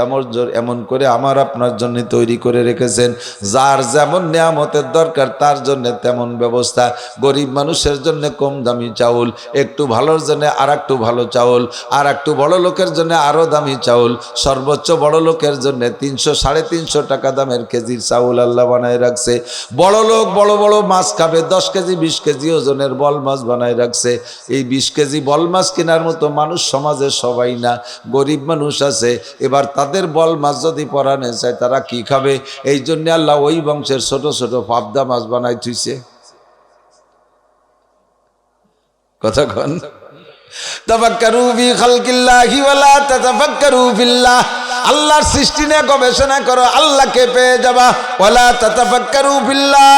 এমন করে আমার আপনার জন্য তৈরি করে রেখেছেন, যার যেমন নিয়ামতের দরকার তার জন্য তেমন ব্যবস্থা। গরিব মানুষের জন্য কম দামি চাউল, একটু ভালোর জন্য আর একটু ভালো চাউল, আর একটু বড় লোকের জন্য আরো দামি চাউল, সর্বোচ্চ বড় লোকের জন্য 300-350 টাকা দামের কেজির চাউল আল্লাহ বানায় রাখছে। বড় লোক বড় বড় মাছ খাবে, 10 কেজি 20 কেজি ওজনের বল মাছ বানায় রাখছে। এই 20 কেজি বল মাছ কেনার মতো মানুষ সমাজে সবাই না, গরিব মানুষ আছে। এবার তাদের বল মাছ যদি পরানে চায় তারা কি খাবে? এই জন্য আল্লাহ ওই বংশের ছোট ছোট পাবদা মাছ বানাই থুইছে। কথা কন, তাফাক্কারু ফি খালকিল্লাহি ওয়ালা তাতাফাক্কারু ফিল্লাহ। আল্লাহর সৃষ্টি নিয়ে গবেষণা করো, আল্লাহকে পেয়ে যাবা। ওয়ালা তাতাফাক্কারু ফিল্লাহ,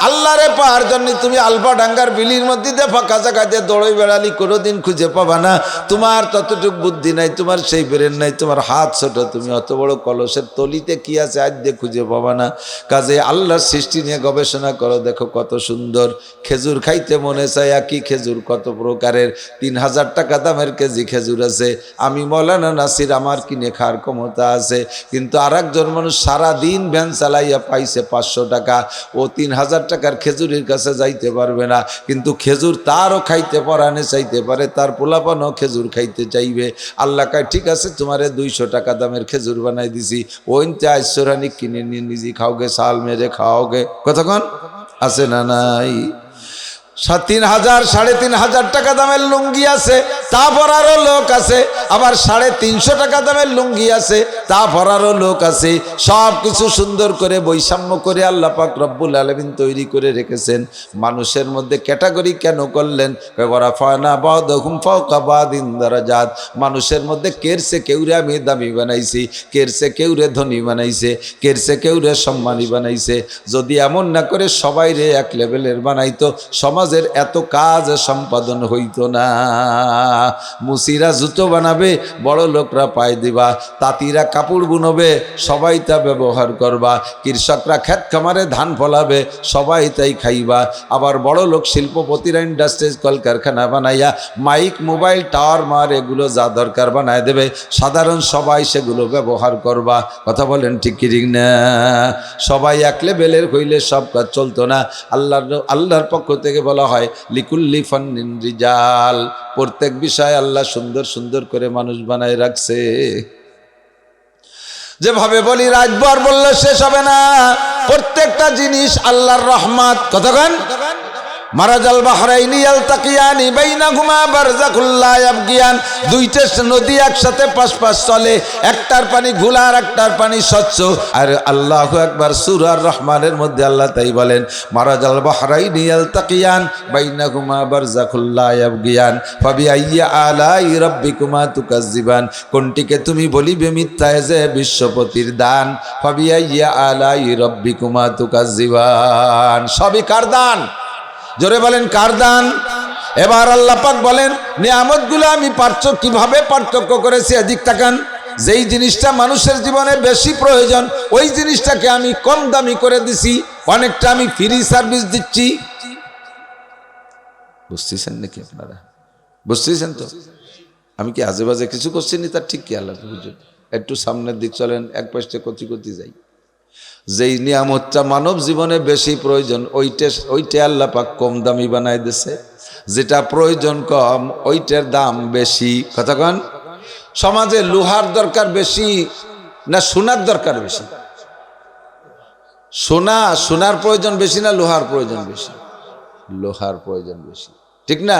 আল্লাহরে পাওয়ার জন্য তুমি আলফা ডাঙ্গার বিলির মধ্যে দিয়ে ফাঁকা জায়গাতে দৌড়ে বেড়ালি, কোনোদিন খুঁজে পাবা না। তোমার ততটুক বুদ্ধি নাই, তোমার সেই ব্রেন নাই, তোমার হাত ছোট, তুমি অত বড় কলসের তলিতে কি আছে আজ দিয়ে খুঁজে পাবা না। কাজে আল্লাহর সৃষ্টি নিয়ে গবেষণা করো, দেখো কত সুন্দর। খেজুর খাইতে মনে চায়, কি খেজুর কত প্রকারের, 3000 টাকা দামের কেজি খেজুর আছে। আমি মৌলানা নাসির, আমার কিনে খাওয়ার ক্ষমতা আছে, কিন্তু আর একজন মানুষ সারাদিন ভ্যান চালাইয়া পাইছে 500 টাকা, ও 3000 টাকার খেজুরের কাছে যাইতে পারবে না। কিন্তু খেজুর তারও খাইতে পরানে চাইতে পারে, তার পোলাপানও খেজুর খাইতে চাইবে। আল্লাহ কয় ঠিক আছে, তোমারে 200 টাকা দামের খেজুর বানাই দিছি, ওইতে আইসরানি কিনে নিয়ে নিজে খাওগে, সাল মেরে খাওগে। কতক্ষণ আছে না নাই? 3000 3500 টাকা দামের লুঙ্গি আছে, তা পরারও লোক আছে। আবার 350 টাকা দামের লুঙ্গি আছে, তা পরারও লোক আছে। সব কিছু সুন্দর করে বৈষম্য করে আল্লাহ পাক রব্বুল আলামিন তৈরি করে রেখেছেন। মানুষের মধ্যে ক্যাটাগরি কেন করলেন? ওয়ারাফানা বা'দাহুম ফাওকা বা'দিন দারাজাত। মানুষের মধ্যে কেরসে কেউরে আমি দামি বানাইছি, কেরসে কেউরে ধনী বানাইছে, কেরসে কেউরে সম্মানী বানাইছে। যদি এমন না করে সবাই রে এক লেভেলের বানাইতো, সমাজের এত কাজ সম্পাদন হইতো না। মুসিরা জুতো বানাবে, বড় লোকরা পায় দিবা। তাঁতিরা কাপড় বুনবে, সবাই তা ব্যবহার করবা। কৃষকরা ক্ষেত খামারে ধান ফলাবে, সবাই তাই খাইবা। আবার বড় লোক শিল্পপতিরা ইন্ডাস্ট্রিজ কলকারখানা বানাইয়া মাইক মোবাইল টাওয়ার মার এগুলো যা দরকার বানায় দেবে, সাধারণ সবাই সেগুলো ব্যবহার করবা। কথা বলেন ঠিক কি ঠিক না? সবাই এক লেভেলের হইলে সব কাজ চলতো না। আল্লাহর পক্ষ থেকে বলা হয় লিকুল্লি ফান্নিন রিজাল, প্রত্যেক বিষয় আল্লাহ সুন্দর সুন্দর করে মানুষ বানায় রাখছে। যেভাবে বলি রাতভর বললে শেষ হবে না, প্রত্যেকটা জিনিস আল্লাহর রহমত। কতক্ষণ মারাজাল বাহরাইনি ইয়ালতাকিয়ানি বাইনাহুমা বারযাখুল লা ইয়াবগিয়ান। দুইটা নদী একসাথে পাশ চলে, একটার পানি ঘোলা আর একটার পানি স্বচ্ছ। আর আল্লাহু আকবার, সূরা রহমানের মধ্যে আল্লাহ তাই বলেন মারাজাল বাহরাইনি ইয়ালতাকিয়ান বাইনাহুমা বারযাখুল লা ইয়াবগিয়ান ফাবিআইয়ি আলাই রাব্বিকুমা তুকাজ্জিবান। কোনটিকে তুমি বলিবে মিথ্যা যে বিশ্বপতির দান, ফাবিআইয়ি আলাই রাব্বিকুমা তুকাজ্জিবান। সবই কার দান? জোরে বলেন কার দান? এবার আল্লাহ পাক বলেন নিয়ামতগুলো আমি কিভাবে পার্থক্য করেছি। এদিক তাকান, যেই জিনিসটা মানুষের জীবনে বেশি প্রয়োজন ওই জিনিসটাকে আমি কম দামি করে দিছি, অনেকটা আমি ফ্রি সার্ভিস দিচ্ছি। বুঝতেছেন নাকি আপনারা? বুঝতেছেন তো? আমি কি আজে বাজে কিছু করছি নি? তার ঠিক কি আল্লাহ বুঝুন। একটু সামনের দিক চলেন, এক পাশে কচি যাই। যেই নিয়ামতটা মানব জীবনে বেশি প্রয়োজন ওইটা আল্লাহ পাক কম দামি বানাই দিছে, যেটা প্রয়োজন কম ওইটার দাম বেশি। কতক্ষণ সমাজে লোহার দরকার বেশি না সোনার দরকার বেশি? সোনার প্রয়োজন বেশি না লোহার প্রয়োজন বেশি? লোহার প্রয়োজন বেশি, ঠিক না?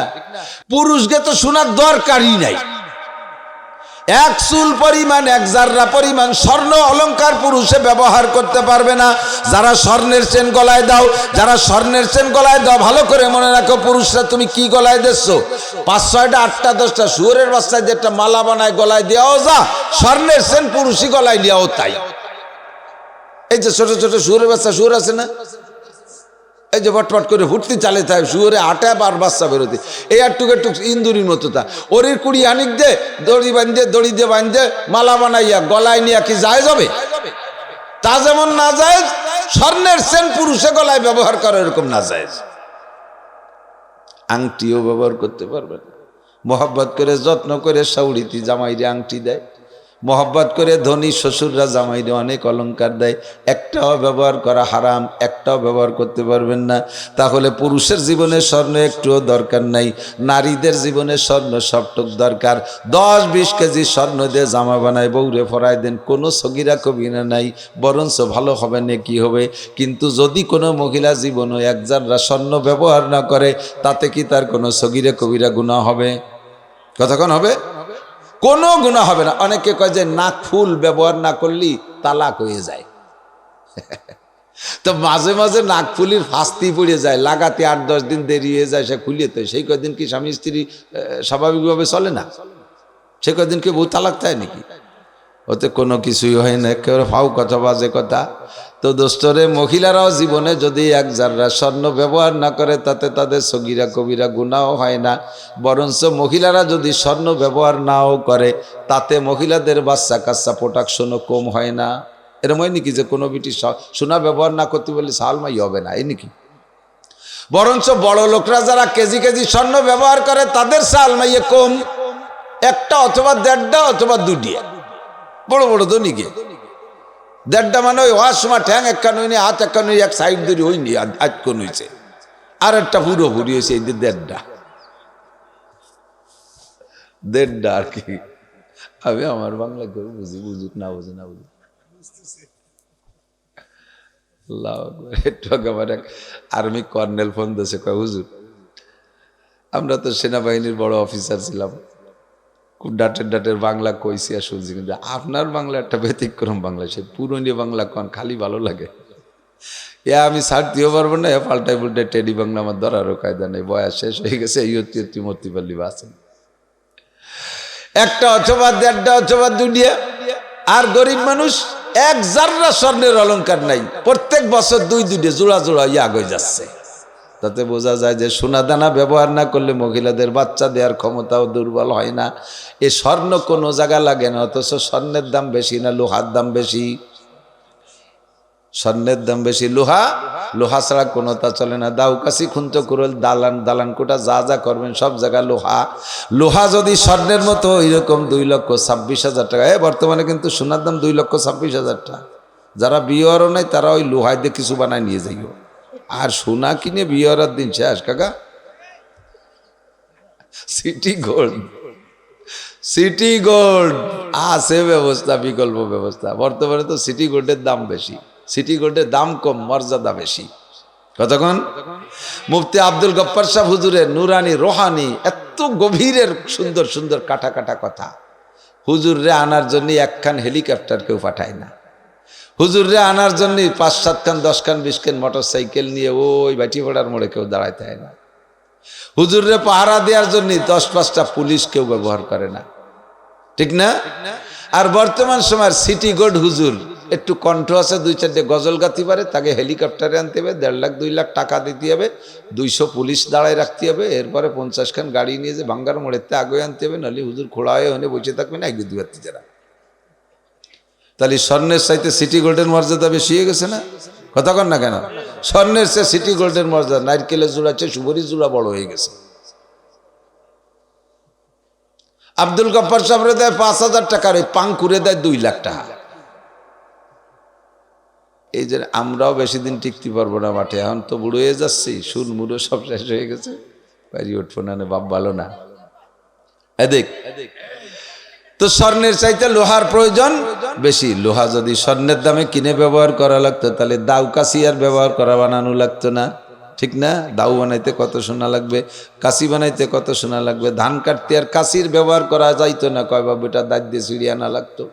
পুরুষকে তো সোনার দরকারই নাই। এক চুল পরিমাণ, এক জাররা পরিমাণ স্বর্ণ অলংকার পুরুষে ব্যবহার করতে পারবে না। যারা স্বর্ণের চেন গলায় দাও, যারা স্বর্ণের চেন গলায় দাও, ভালো করে মনে রাখো পুরুষরা তুমি কি গলায় দিচ্ছ? 5-6টা 8টা 10টা শুয়োরের বাচ্চায় যেটা মালা বানায় গলায় দেওয়াও যা, স্বর্ণের চেন পুরুষই গলায় দেওয়াও তাই। এই যে ছোট ছোট শুয়োরের বাচ্চা শুয়োর আছে না, এই যে বটপট করে ফুটতে চালে থাকে শুয়োরে আটা বার বাচ্চা বেরোতে, এই একটুক ইন্দুরির মতো তা ওরির কুড়ি আনিক দে দড়ি দিয়ে বাঁধে মালা বানাইয়া গলায় নিয়ে কি যায় যাবে? তা যেমন না যায়, স্বর্ণের চেন পুরুষে গলায় ব্যবহার করে এরকম না জায়েজ। আংটিও ব্যবহার করতে পারবেন। মোহাব্বত করে যত্ন করে শাউরিতি জামাইরে আংটি দেয়, মোহাব্বত করে ধনী শ্বশুররা জামাইরে অনেক অলংকার দেয়, একটাও ব্যবহার করা হারাম, একটাও ব্যবহার করতে পারবেন না। তাহলে পুরুষের জীবনে স্বর্ণ একটুও দরকার নাই, নারীদের জীবনে স্বর্ণ সবটুক দরকার। 10-20 কেজি স্বর্ণ দিয়ে জামা বানায় বউরে ফরায় দেন, কোনো সগিরা কবিরা নাই, বরঞ্চ ভালো হবে না কি হবে। কিন্তু যদি কোনো মহিলা জীবনে 1 জাররা স্বর্ণ ব্যবহার না করে, তাতে কি তার কোনো সগিরা কবিরা গুনাহ হবে? কতক্ষণ হবে? কোনো গুনাহ হবে না। অনেকে কয় যে নাক ফুল ব্যবহার না করলেই তালাক হয়ে যায়। তো মাঝে মাঝে নাক ফুলির ফাস্তি পড়ে যায়, লাগাতে 8-10 দিন দেরি হয়ে যায়, সে খুলিয়ে তো সেই কদিন কি স্বামী স্ত্রী স্বাভাবিকভাবে চলে না? সে কদিন কি বউ তালাক দেয় নাকি? ওতে কোনো কিছুই হয় না, কেউ ফাউ কথা বাজে কথা। তো দোস্তরে মহিলারাও জীবনে যদি 1 জাররা স্বর্ণ ব্যবহার না করে, তাতে তাদের সগিরা কবিরা গুনাহ হয় না। বরঞ্চ মহিলারা যদি স্বর্ণ ব্যবহার নাও করে, তাতে মহিলাদের বাচ্চা কাচ্চা প্রোডাকশনও কম হয় না। এরম হয় নাকি যে কোনো বিটি সোনা ব্যবহার না করতে বললে সালমাই হবে না, এই নাকি? বরঞ্চ বড় লোকরা যারা কেজি কেজি স্বর্ণ ব্যবহার করে, তাদের সালমাইয়ে কম, 1টা অথবা 1.5টা অথবা 2টিয়া। বড় বড় ধনীকে 1.5টা মানে ওই হওয়ার সময় ঠ্যাং একখান হইনি, হাত একখান হই, এক সাইড ধরে হইনি, আজ কোন হয়েছে, আর একটা পুরোপুরি হয়েছে। এই যে 1.5টা আর কি। আমি আমার বাংলা করে বুঝি, বুঝুক না বুঝি না বুঝি। একটু আগে আমার এক আর্মি কর্নেল ফোন দিয়েছে, কয় হুজুর আমরা তো সেনাবাহিনীর বড় অফিসার ছিলাম, খুব ডাটের বাংলা কইছি আর শুনছি, কিন্তু আপনার বাংলা একটা ব্যতিক্রম বাংলা, সে পুরনো বাংলা কন খালি ভালো লাগে। আমি ছাড়তেও পারবো না, পাল্টাই পুল্টাই টেডি বাংলা আমার ধরারও কায়দা নেই, বয়স শেষ হয়ে গেছে, এই মূর্তি পাল্লি বাসেন। 1টা অথবা 1.5টা অথবা 2টিয়া। আর গরিব মানুষ 1 জাররা স্বর্ণের অলংকার নাই, প্রত্যেক বছর 2-2টে জোড়া জোড়া ইয়াগ হয়ে যাচ্ছে। তাতে বোঝা যায় যে সোনা দানা ব্যবহার না করলে মহিলাদের বাচ্চা দেওয়ার ক্ষমতাও দুর্বল হয় না। এ স্বর্ণ কোনো জায়গা লাগে না, অথচ স্বর্ণের দাম বেশি না লোহার দাম বেশি? স্বর্ণের দাম বেশি। লোহা ছাড়া কোনোটা চলে না। দাউকাশি খুন্ত কুরল দালান কোটা যা যা করবেন সব জায়গা লোহা যদি স্বর্ণের মতো এরকম 2,26,000 টাকা। বর্তমানে কিন্তু সোনার দাম 2,26,000 টাকা। যারা বিয়েরও নাই তারা ওই লোহায় দিয়ে কিছু বানায় নিয়ে যাইও, আর সোনা কিনে বিয়ে হওয়ার দিন শেষ কাকা। সিটি গোল্ড আছে ব্যবস্থা, বিকল্প ব্যবস্থা। বর্তমানে তো সিটি গোল্ডের দাম বেশি, সিটি গোল্ডের দাম কম, মর্যাদা বেশি। কতক্ষণ? মুফতি আব্দুল গফফার সাহেব হুজুরের নুরানি রোহানি এত গভীরের সুন্দর সুন্দর কাটা কাটা কথা। হুজুররে আনার জন্য 1 খান হেলিকপ্টার কেউ পাঠায় না, হুজুররে আনার জন্য 5-7 খান 10 খান 20 খান মোটরসাইকেল নিয়ে ওই বাটিপাড়ার মোড়ে কেউ দাঁড়াইতে হয় না। হুজুররে পাহারা দেওয়ার জন্য 10-5টা পুলিশ কেউ ব্যবহার করে না, ঠিক না? আর বর্তমান সময়ের সিটি গোল্ড হুজুর একটু কণ্ঠ আছে, 2-4টে গজল গাতি পারে, তাকে হেলিকপ্টারে আনতে হবে, 1.5 লাখ 2 লাখ টাকা দিতে হবে, 200 পুলিশ দাঁড়ায় রাখতে হবে, এরপরে 50 খান গাড়ি নিয়ে যে ভাঙ্গার মোড়েতে আগে আনতে হবে, নাহলে হুজুর খোড়া হয়ে বসে থাকবে না এগিয়ে দুয়ার্তি যারা। তাহলে স্বর্ণের চাইতে সিটি গোল্ডের মর্যাদা বেশি হয়ে গেছে না? কথা কন না কেন? স্বর্ণের চেয়ে সিটি গোল্ডের মর্যাদা, নারকেলের জোড়া চেয়ে সুবরি জোড়া বড় হয়ে গেছে। আব্দুল গফফার সাহেবরে দেয় 5,000 টাকার, ওই পাঙ্কুরে দেয় 2 লাখ টাকা। এই যে আমরাও বেশি দিন টিকতে পারবো না মাঠে, এখন তো বুড়ো হয়ে যাচ্ছি, সুর মুড়ো সব শেষ হয়ে গেছে, বাইরে উঠবো না, বাপ ভালো না। এদিক তো স্বর্ণের চাইতে লোহার প্রয়োজন বেশি। লোহা যদি স্বর্ণের দামে কিনে ব্যবহার করা লাগতো, তাহলে দাউ কাশি আর ব্যবহার করা বানানো লাগতো না, ঠিক না? দাউ বানাইতে কত সোনা লাগবে, কাশি বানাইতে কত সোনা লাগবে, ধান কাটতে আর কাশির ব্যবহার করা যাইতো না, কয় বাবুটা দাঁত দিয়ে ছিঁড়িয়ে আনা লাগতো।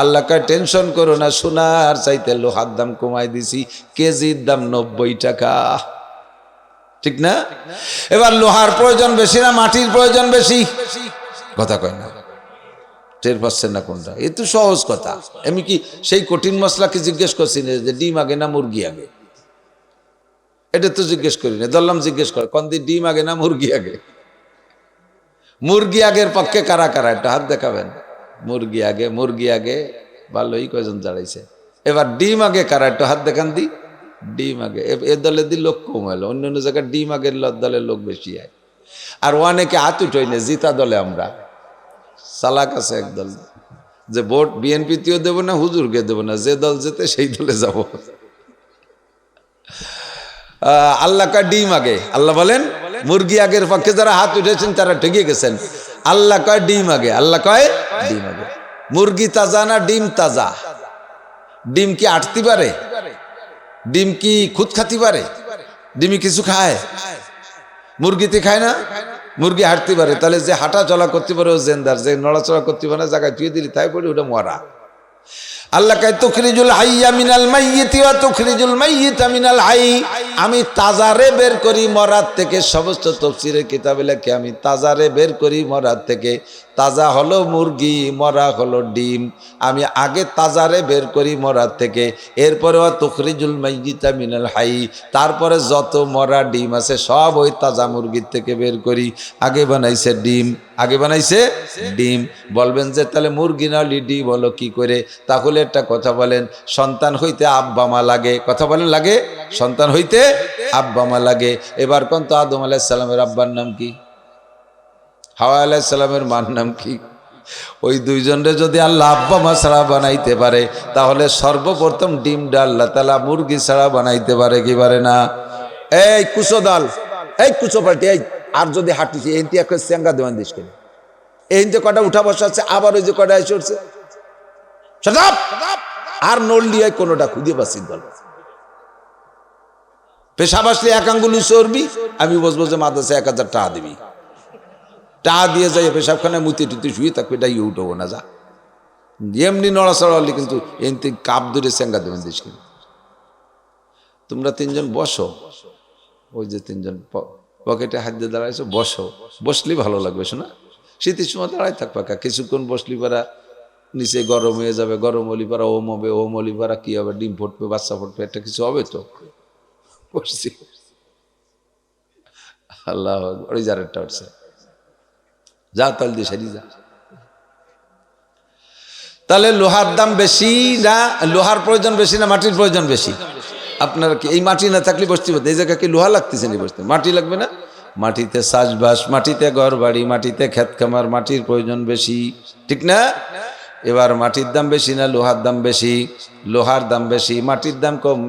আল্লাহ কয় টেনশন করো না, সোনার চাইতে লোহার দাম কমাই দিছি, কেজির দাম 90 টাকা, ঠিক না? এবার লোহার প্রয়োজন বেশি না মাটির প্রয়োজন বেশি? কথা কয় না, টের পাচ্ছেন না কোনটা? এ তো সহজ কথা। আমি কি সেই কঠিন মশলাকে জিজ্ঞেস করছি না যে ডিম আগে না মুরগি আগে? এটা তো জিজ্ঞেস করি না, ধরলাম জিজ্ঞেস করে কোন দিন ডিম আগে না মুরগি আগে? মুরগি আগের পক্ষে কারা কারা একটা হাত দেখাবেন? মুরগি আগে ভালোই কয়জন দাঁড়াইছে। এবার ডিম আগে কারা একটু হাত দেখান দি। ডিম আগে এ দলে দি লোক কম হলো, অন্য অন্য জায়গায় ডিম আগের দলের লোক বেশি হয়। আর অনেকে হাত উঠোই না, জিতা দলে আমরা চালাক আছে একদল, যে ভোট বিএনপিতেও দেবো না, হুজুরকে দেবো না, যে দল যেতে সেই দলে যাব। আল্লাহ কয় ডিম আগে। আল্লাহ বলেন মুরগি আগের পক্ষে যারা হাত উঠেছেন তারা ঠকে গেছেন। আল্লাহ কয় ডিম আগে, আল্লাহ কয় ডিম আগে। মুরগি তাজা না ডিম তাজা? ডিম কি আটতে পারে? ডিম কি খুদ খাতে পারে? ডিমি কিছু খায়? মুরগিতে খায় না? মুরগি হাঁটতে পারে, তাহলে যে হাঁটা চলা করতে পারে ও জেন্দার, যে নড়াচড়া করতে পারে না জায়গায় ধুয়ে দিলি তাই পড়ি ওটা মরা। আল্লাহ কয় তুখরিজুল হাইয়া মিনাল মাইয়িতি ওয়া তুখরিজুল মাইয়িতা মিনাল হাই। আমি তাজারে বের করি মরার থেকে। সমস্ত তাফসীরের কিতাবে লেখে আমি তাজারে বের করি মরার থেকে। তাজা হলো মুরগি, মরা হলো ডিম। আমি আগে তাজারে বের করি মরার থেকে, এরপরে ওয়া তুখরিজুল মাইয়িতা মিনাল হাই। তারপরে যত মরা ডিম আছে সব ওই তাজা মুরগির থেকে বের করি। আগে বানাইছে ডিম, আগে বানাইছে ডিম। বলবেন যে তাহলে মুরগি না হলে ডিম হলো কি করে? তাহলে একটা কথা বলেন, সন্তান হইতে আব্বা মা লাগে। কথা বলেন লাগে? সন্তান হইতে আব্বা মা লাগে। এবার কোন তো আদম আলাইহিস সালামের আব্বার নাম কি? হাওয়া আলাইহিস সালামের মার নাম কি? ওই দুইজনরে যদি আল্লাহ আব্বা মা ছাড়া বানাইতে পারে, তাহলে সর্বপ্রথম ডিমটা আল্লাহ তাআলা মুরগি ছাড়া বানাইতে পারে কি পারে না? এই কুচো দাল, এই কুচো পাল্টি, এই আর যদি হাঁটিছি এনতি একটা চেঙ্গা দেওয়ান দিস কেন? এইতে কটা উঠা বসা আছে, আবার ওই যে কটা এসে উঠছে, আর নড়লি কোনোটা খুঁজে পাচ্ছি দল। পেশাব আসলে এক আঙ্গুল চর্বি, আমি বসবো যে মাদ্রাসা 1000 টাকা দিবি, টাকা দিয়ে যাই পেশাবখানায় মুতি টুতি শুয়ে থাকবে, এটাই উঠবো না যা। এমনি নড়াচড়া হলে কিন্তু এমনি কাপ ধরে চেঙ্গা দেবেন দিস কেন? তোমরা তিনজন বসো, ওই যে তিনজন পকেটে হাত দিয়ে দাঁড়াইছো, বসো, বসলেই ভালো লাগবে। শোনা শীতের সময় দাঁড়াই থাকবা, কিছুক্ষণ বসলি পারা নিচে গরম হয়ে যাবে, গরম হলি পারা ওম হবে, ওম হলি পারা কি হবে, ডিম ফুটবে, বাচ্চা ফুটবে, একটা কিছু হবে তো। বসছি, আল্লাহ ওই জারেরটা উঠছে, যা তাল দিয়ে সারি যা। তাহলে লোহার দাম বেশি না, লোহার প্রয়োজন বেশি না মাটির প্রয়োজন বেশি? আপনার কি এই মাটি না থাকলে বসতে পারতেন? এই জায়গায় কি লোহা লাগতেছে না বসতে? মাটি লাগবে না? মাটিতে চাষবাস, মাটিতে ঘর বাড়ি, মাটিতে ক্ষেত খামার, মাটির প্রয়োজন বেশি, ঠিক না? এবার মাটির দাম বেশি না লোহার দাম বেশি? লোহার দাম বেশি। মাটির দাম কম।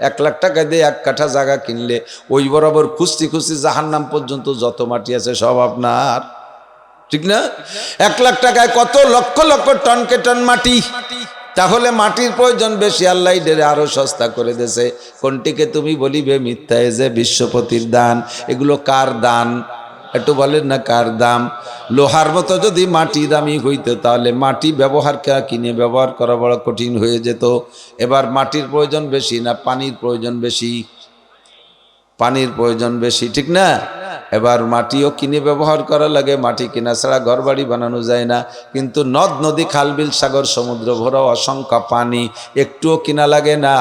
1 লাখ টাকা দিয়ে 1 কাঠা জায়গা কিনলে ওই বরাবর খুঁজতে খুঁজতে জাহান্নাম পর্যন্ত যত মাটি আছে সব আপনার, ঠিক না? 1 লাখ টাকায় কত লক্ষ লক্ষ টনকে টন মাটি। তাহলে মাটির প্রয়োজন বেশি, আল্লাহ এদের আরো সস্তা করে দেছে। কোনটিকে তুমি বলিবে মিথ্যা, এ যে বিশ্বপতির দান। এগুলো কার দান একটু বলেন না, কার দাম? লোহার মতো যদি মাটি দামি হইতো তাহলে মাটি ব্যবহার কিনে ব্যবহার করা বড় কঠিন হয়ে যেত। এবার মাটির প্রয়োজন বেশি না পানির প্রয়োজন বেশি? পানির প্রয়োজন বেশি, ঠিক না? এবার মাটিও কিনে ব্যবহার করা লাগে, মাটি কিনা ছাড়া ঘর বাড়ি বানানো যায় না। কিন্তু নদ নদী খালবিল সাগর সমুদ্র ভরা অসংখ্য পানি, একটুও কিনা লাগে না।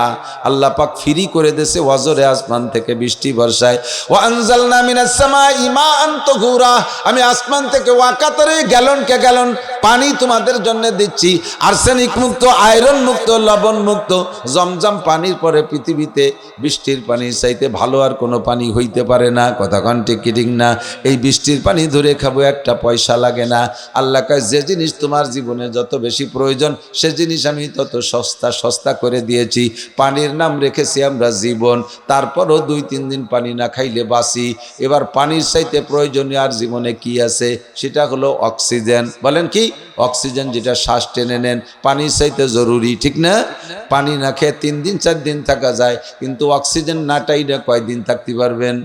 আল্লাহ পাক ফ্রি করে দেশে ওয়াজরে আসমান থেকে বৃষ্টি বর্ষায়। ওয়া আনজালনা মিনাস সামাই মাআন তাহুরা, আমি আসমান থেকে ওয়াকাতারে গ্যালনকে গ্যালন পানি তোমাদের জন্য দিচ্ছি, আর্সেনিক মুক্ত, আয়রন মুক্ত, লবণ মুক্ত। জমজম পানির পরে পৃথিবীতে বৃষ্টির পানির চাইতে ভালো আর কোনো পানি হইতে পারে না। কথা কন ঠিক কি ঠিক না? এই বৃষ্টির পানি ধরে খাবো, একটা পয়সা লাগে না। আল্লাহ কয় যে জিনিস তোমার জীবনে যত বেশি প্রয়োজন সে জিনিস আমি তত সস্তা সস্তা করে দিয়েছি। পানির নাম রেখেছি আমরা জীবন। তারপরও 2-3 দিন পানি না খাইলে বাঁচি। এবার পানির চাইতে প্রয়োজনীয় আর জীবনে কি আছে? সেটা হলো অক্সিজেন। বলেন কি? অক্সিজেন, যেটা শ্বাস টেনে নেন, পানির চাইতে জরুরি, ঠিক না? পানি না খেয়ে 3 দিন 4 দিন থাকা যায়, কিন্তু অক্সিজেন না টাইলে কয়দিন থাকতে পারবেন?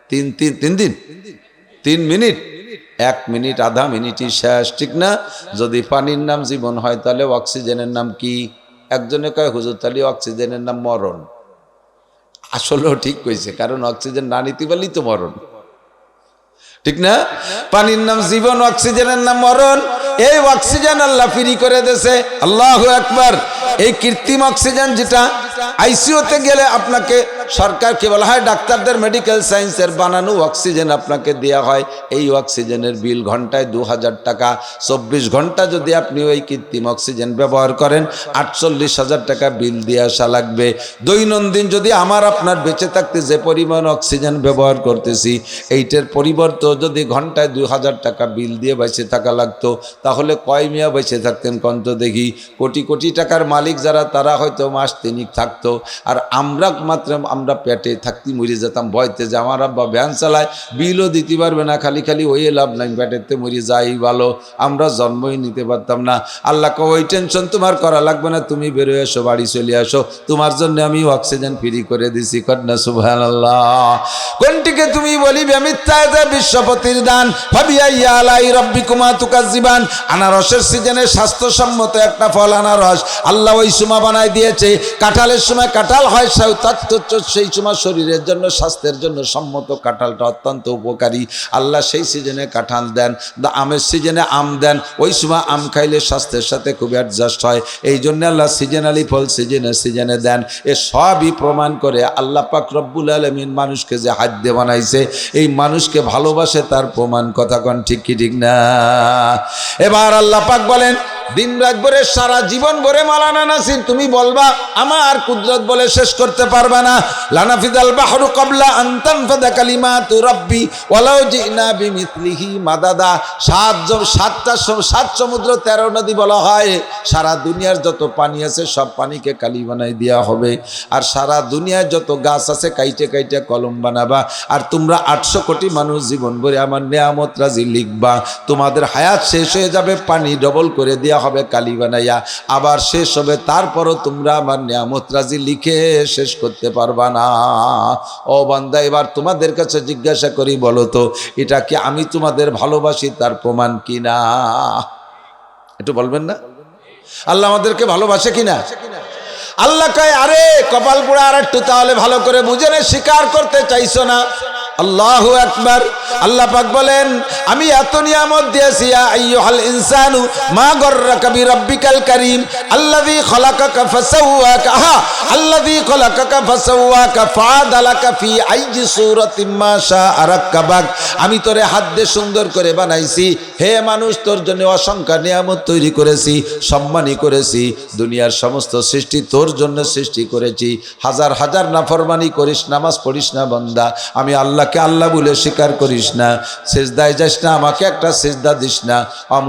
3 দিন, 3 মিনিট, 1 মিনিট, আধা মিনিটই শেষ, ঠিক না? যদি পানির নাম জীবন হয় তাহলে অক্সিজেনের নাম কি? একজনে কয় হুজুর তাহলে অক্সিজেনের নাম মরণ। আসলেও ঠিক কইছে, কারণ অক্সিজেন না নিতে পারলেই তো মরণ, ঠিক না? পানির নাম জীবন, অক্সিজেনের নাম মরণ। এই অক্সিজেন আল্লাহ ফ্রি করে দেছে। আল্লাহু আকবার। এই কৃত্রিম অক্সিজেন যেটা আইসিইউতে গেলে আপনাকে সরকারকে বলা হয় ডাক্তারদের মেডিকেল সায়েন্সের বানানো অক্সিজেন আপনাকে দেওয়া হয়, এই অক্সিজেনের বিল ঘন্টায় 2000 টাকা। 24 ঘন্টা যদি আপনি ওই কৃত্রিম অক্সিজেন ব্যবহার করেন 48,000 টাকা বিল দিয়ে আসা লাগবে। দৈনন্দিন যদি আমার আপনার বেঁচে থাকতে যে পরিমাণ অক্সিজেন ব্যবহার করতেছি এইটার পরিবর্তে যদি ঘন্টায় 2000 টাকা বিল দিয়ে বেঁচে থাকা লাগতো, তাহলে কয় মিয়া বেঁচে থাকতেন কন্ত দেখি? কোটি কোটি টাকার মালিক যারা তারা হয়তো মাস তিনিক থাকতো, আর আমরা মাত্র আমরা পেটে থাকতে মরে যেতাম ভয়তে যে আমার আব্বা ভ্যান চালায়, বিলও দিতে পারবে না, খালি খালি ওই লাভ নাই, পেটেতে মরে যাই ভালো, আমরা জন্মই নিতে পারতাম না। আল্লাহকে ওই টেনশন তোমার করা লাগবে না, তুমি বেরোয় এসো, বাড়ি চলে আসো, তোমার জন্য আমি অক্সিজেন ফ্রি করে দিছি। কন্যা সুবহানাল্লাহ। কোনটিকে তুমি বলিবে মিথ্যা? বিশ্বপতির দান। ফাবিআইয়ি আলাই রাব্বিকুমা তুকাজ্জিবান। আনারসের সিজনে স্বাস্থ্যসম্মত একটা ফল আনারস, আল্লাহ ওই সময় বানাই দিয়েছে। কাঁঠালের সময় কাঁঠাল হয়, সেই সময় শরীরের জন্য স্বাস্থ্যের জন্য সম্মত কাঁঠালটা অত্যন্ত উপকারী, আল্লাহ সেই সিজনে কাঁঠাল দেন। আমের সিজনে আম দেন, ওই সময় আম খাইলে স্বাস্থ্যের সাথে খুব অ্যাডজাস্ট হয়, এই জন্য আল্লাহ সিজনালি ফল সিজনে দেন। এ সবই প্রমাণ করে আল্লাহ পাক রব্বুল আলামিন মানুষকে যে হাত দিয়ে বানাইছে, এই মানুষকে ভালোবাসে, তার প্রমাণ। কথা কন ঠিক কি ঠিক না? এবার আল্লাহ পাক বলেন দিন রাত ভরে সারা জীবন ভরে মাওলানা নাসির তুমি বলবা আমার কুদরত বলে শেষ করতে পারবা না। লানাফিদাল বাহরু ক্বাবলা আন তানফাদা কালিমাতু রাব্বি ওয়ালাউ জিনা বিমিসলিহি মাদাদা। সাত সমুদ্র 13 নদী বলা হয়, সারা দুনিয়ার যত পানি আছে সব পানিকে কালি বানাই দেওয়া হবে, আর সারা দুনিয়ায় যত গাছ আছে কাইটে কাইটে কলম বানাবা, আর তোমরা 800 কোটি মানুষ জীবন ভরে আমার নেয়ামত রাজি লিখবা। তোমাদের হায়াত শেষ হয়ে যাবে, পানি ডবল করে দেওয়া হবে কালি বানাইয়া, আবার শেষ হবে, তারপরও তোমরা আমার নিয়ামত রাজি লিখে শেষ করতে পারবা না। ও বান্দা, এবার তোমাদের কাছে জিজ্ঞাসা করি, বলো তো এটা কি আমি তোমাদের ভালোবাসি তার প্রমাণ কিনা? একটু বলবেন না? আল্লাহ আমাদেরকে ভালোবাসে কিনা? আল্লাহ কয় আরে কপাল পোড়া, আর একটু তাহলে ভালো করে বুঝে নে, স্বীকার করতে চাইছো না। আল্লাহু আকবার। আল্লাহ পাক বলেন আমি এত নিয়ামত দিয়েছি, ইয়া আইয়ুহাল ইনসানু মা গররাকা বিরাব্বিকাল কারীম আল্লাযী খলাকাকা ফাসাওয়াকা আল্লাযী খলাকাকা ফাসাওয়াকা ফাআদালাকা ফি আইয়ি সূরাতিন মা শাআ রাক্কাবাক। আমি তোরে হাত দিয়ে সুন্দর করে বানাইছি, হে মানুষ তোর জন্য অসংখ্য নিয়ামত তৈরি করেছি, সম্মানী করেছি, দুনিয়ার সমস্ত সৃষ্টি তোর জন্য সৃষ্টি করেছি। হাজার হাজার নাফরমানি করিস, নামাজ পড়িস না বান্দা, আমি আল্লাহকে আল্লাহ বলে স্বীকার করিস না, সিজদায় যাস না, আমাকে একটা সিজদা দিস না।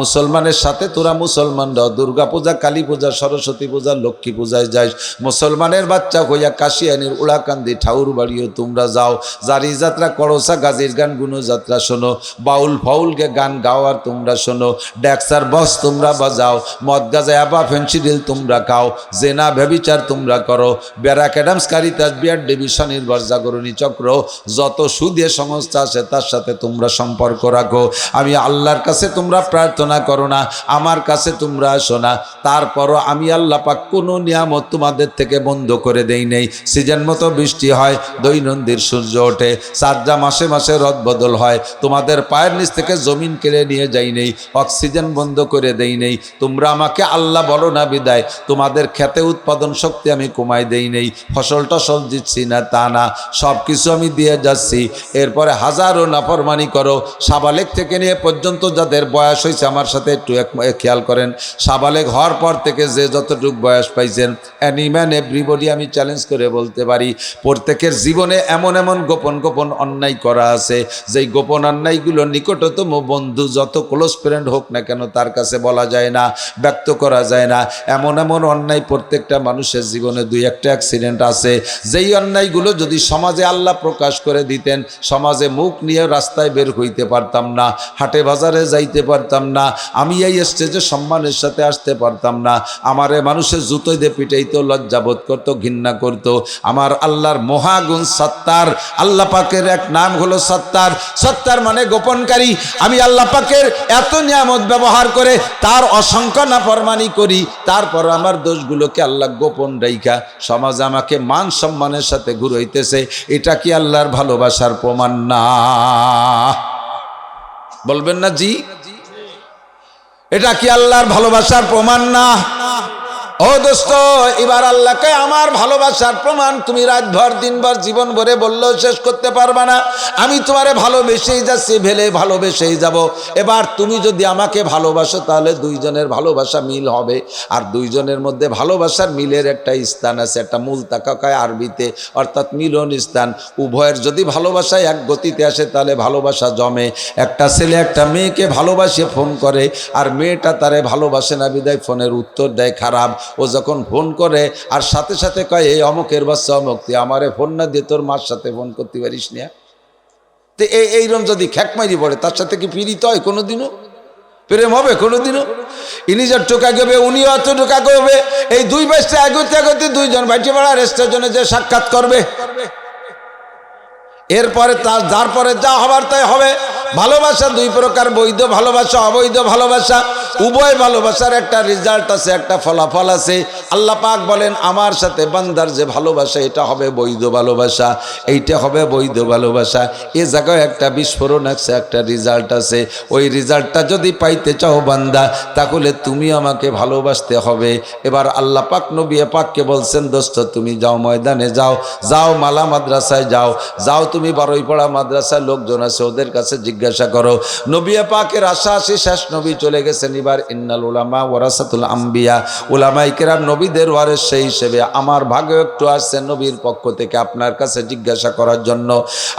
মুসলমানের সাথে তোরা মুসলমানরাও দুর্গা পূজা, কালী পূজা, সরস্বতী পূজা, লক্ষ্মী পূজায় যাস, মুসলমানের বাচ্চা হইয়া কাশিয়ানির উড়াকান্দি ঠাউর বাড়িও তোমরা যাও, জারি যাত্রা করসা গাজীর গান গুনো যাত্রা শোনো, বাউল ফাউলকে গান গাও আর তোমরা শোনো, ড্যাক্সার বস তোমরা বাজাও, মদ গাজা আবা ফেন্সিডিল তোমরা খাও, জেনা ব্যভিচার তোমরা করো, ব্যারাক অ্যাডামস কারিতাস বিয়ার ডেবি স্বনির্ভর জাগরণী চক্র, যত সুদীয় সংস্থা আছে তার সাথে তোমরা সম্পর্ক রাখো। আমি আল্লাহর কাছে তোমরা প্রার্থনা করো না, আমার কাছে তোমরা আসো না, তারপরও আমি আল্লাহ পাক কোনো নিয়ামত তোমাদের থেকে বন্ধ করে দেই নেই। সিজন মতো বৃষ্টি হয়, দৈনন্দিন সূর্য ওঠে, চাঁদরা মাসে মাসে রদ বদল হয়, তোমাদের পায়ের নিচ থেকে জমিন কেড়ে নিয়ে যাই নেই, অক্সিজেন বন্ধ করে দেই নেই। তোমরা আমাকে আল্লাহ বলো না বিদায় তোমাদের খেতে উৎপাদন শক্তি আমি কমাই দেই নেই, ফসল টসল দিচ্ছি না তা না, সব কিছু আমি দিয়ে যাচ্ছি। এরপরে হাজারো নাফরমানি করো, সাবালেক থেকে নিয়ে পর্যন্ত যাদের বয়স হয়েছে, আমার সাথে একটু খেয়াল করেন, সাবালেক হওয়ার পর থেকে যে যতটুকু বয়স পাইছেন, অ্যানিম্যান এভরিবডি আমি চ্যালেঞ্জ করে বলতে পারি প্রত্যেকের জীবনে এমন এমন গোপন গোপন অন্যায় করা আছে, যেই গোপন অন্যায়গুলো নিকটতম বন্ধু যত ক্লোজ ফ্রেন্ড হোক না কেন তার কাছে বলা যায় না, ব্যক্ত করা যায় না। এমন এমন অন্যায় প্রত্যেকটা মানুষের জীবনে 2-1টা অ্যাক্সিডেন্ট আছে, যেই অন্যায়গুলো যদি সমাজে আল্লাহ প্রকাশ করে দিতেন, সমাজে মুখ নিয়ে রাস্তায় বের হইতে পারতাম না, হাটে বাজারে যাইতে পারতাম না, আমি এই স্টেজে সম্মানের সাথে আসতে পারতাম না, আমারে মানুষের জুতোয় দিয়ে পিটাইতো, লজ্জাবোধ করতো, ঘৃণা করতো। আমার আল্লাহর মহাগুণ সত্তার, আল্লাহ পাকের এক নাম হলো সত্তার, সত্তার মানে গোপনকারী। আমি আল্লাহ পাকের এত নিয়ামত ব্যবহার করে তার অসংখ্য নাফরমানি করি, তারপর আমার দোষগুলোকে আল্লাহ গোপন রাইখা সমাজ আমাকে মান সম্মানের সাথে ঘুরাইতেছে। এটা কি আল্লাহর ভালোবাসার প্রমাণ না? বলবেন না জি? এটা কি আল্লাহর ভালোবাসার প্রমাণ না? ও দোস্ত, এবার আল্লাহকে আমার ভালোবাসার প্রমাণ তুমি রাতভর দিনভর জীবন ভরে বললেও শেষ করতে পারবা না। আমি তোমারে ভালোবেসেই যাচ্ছি, ভেলে ভালোবেসেই যাব। এবার তুমি যদি আমাকে ভালোবাসো তাহলে দুইজনের ভালোবাসা মিল হবে। আর দুইজনের মধ্যে ভালোবাসার মিলের একটা স্থান আছে, একটা মূল তাকাকায় আরবিতে, অর্থাৎ মিলন স্থান। উভয়ের যদি ভালোবাসায় এক গতিতে আসে তাহলে ভালোবাসা জমে। একটা ছেলে একটা মেয়েকে ভালোবাসে ফোন করে, আর মেয়েটা তারে ভালোবাসে না বিদায় ফোনের উত্তর দেয় খারাপ। ও যখন ফোন করে আর সাথে সাথে কয়, এই অমুকের বাচ্চা অমুক, তুই আমারে ফোন না দিয়ে তোর মার সাথে ফোন করতে পারিস না। তো এইরকম যদি খ্যাকমারি পড়ে, তার সাথে কি পীড়িত হয় কোনোদিনও? প্রেম হবে কোনোদিনও? ইনি যা টোকা গেবে উনিও অত টোকা করবে। এই দুই বাইশটা এগোতে এগোতে দুইজন বাইটে পাড়া রেস্টেশনে যে সাক্ষাৎ করবে, এরপরে তারপরে যা হবার তাই হবে। ভালোবাসা দুই প্রকার, বৈধ ভালোবাসা, অবৈধ ভালোবাসা। উভয় ভালোবাসার একটা রেজাল্ট আছে, একটা ফলাফল আছে। আল্লাহ পাক বলেন, আমার সাথে বান্দার যে ভালোবাসা এটা হবে বৈধ ভালোবাসা, এইটা হবে বৈধ ভালোবাসা। এ জায়গায় একটা বিস্ফোরণ আছে, একটা রেজাল্ট আছে। ওই রেজাল্টটা যদি পাইতে চাও বান্দা, তাহলে তুমি আমাকে ভালোবাসতে হবে। এবার আল্লাহ পাক নবী পাককে বলছেন, দোস্ত তুমি যাও, ময়দানে যাও, যাও মালা মাদ্রাসায় যাও, যাও তুমি বারুইপাড়া মাদ্রাসায় লোকজন আছে ওদের কাছে জিজ্ঞাসা করো। নবী পাকের আশা আসি শেষ, নবী চলে গেছেন। এবার ইন্নাল উলামা ওয়ারাসাতুল আম্বিয়া, উলামায়ে কেরাম নবীদের ওয়ারিস, সেই হিসেবে আমার ভাগে একটু আসছে নবীর পক্ষ থেকে আপনার কাছে জিজ্ঞাসা করার জন্য।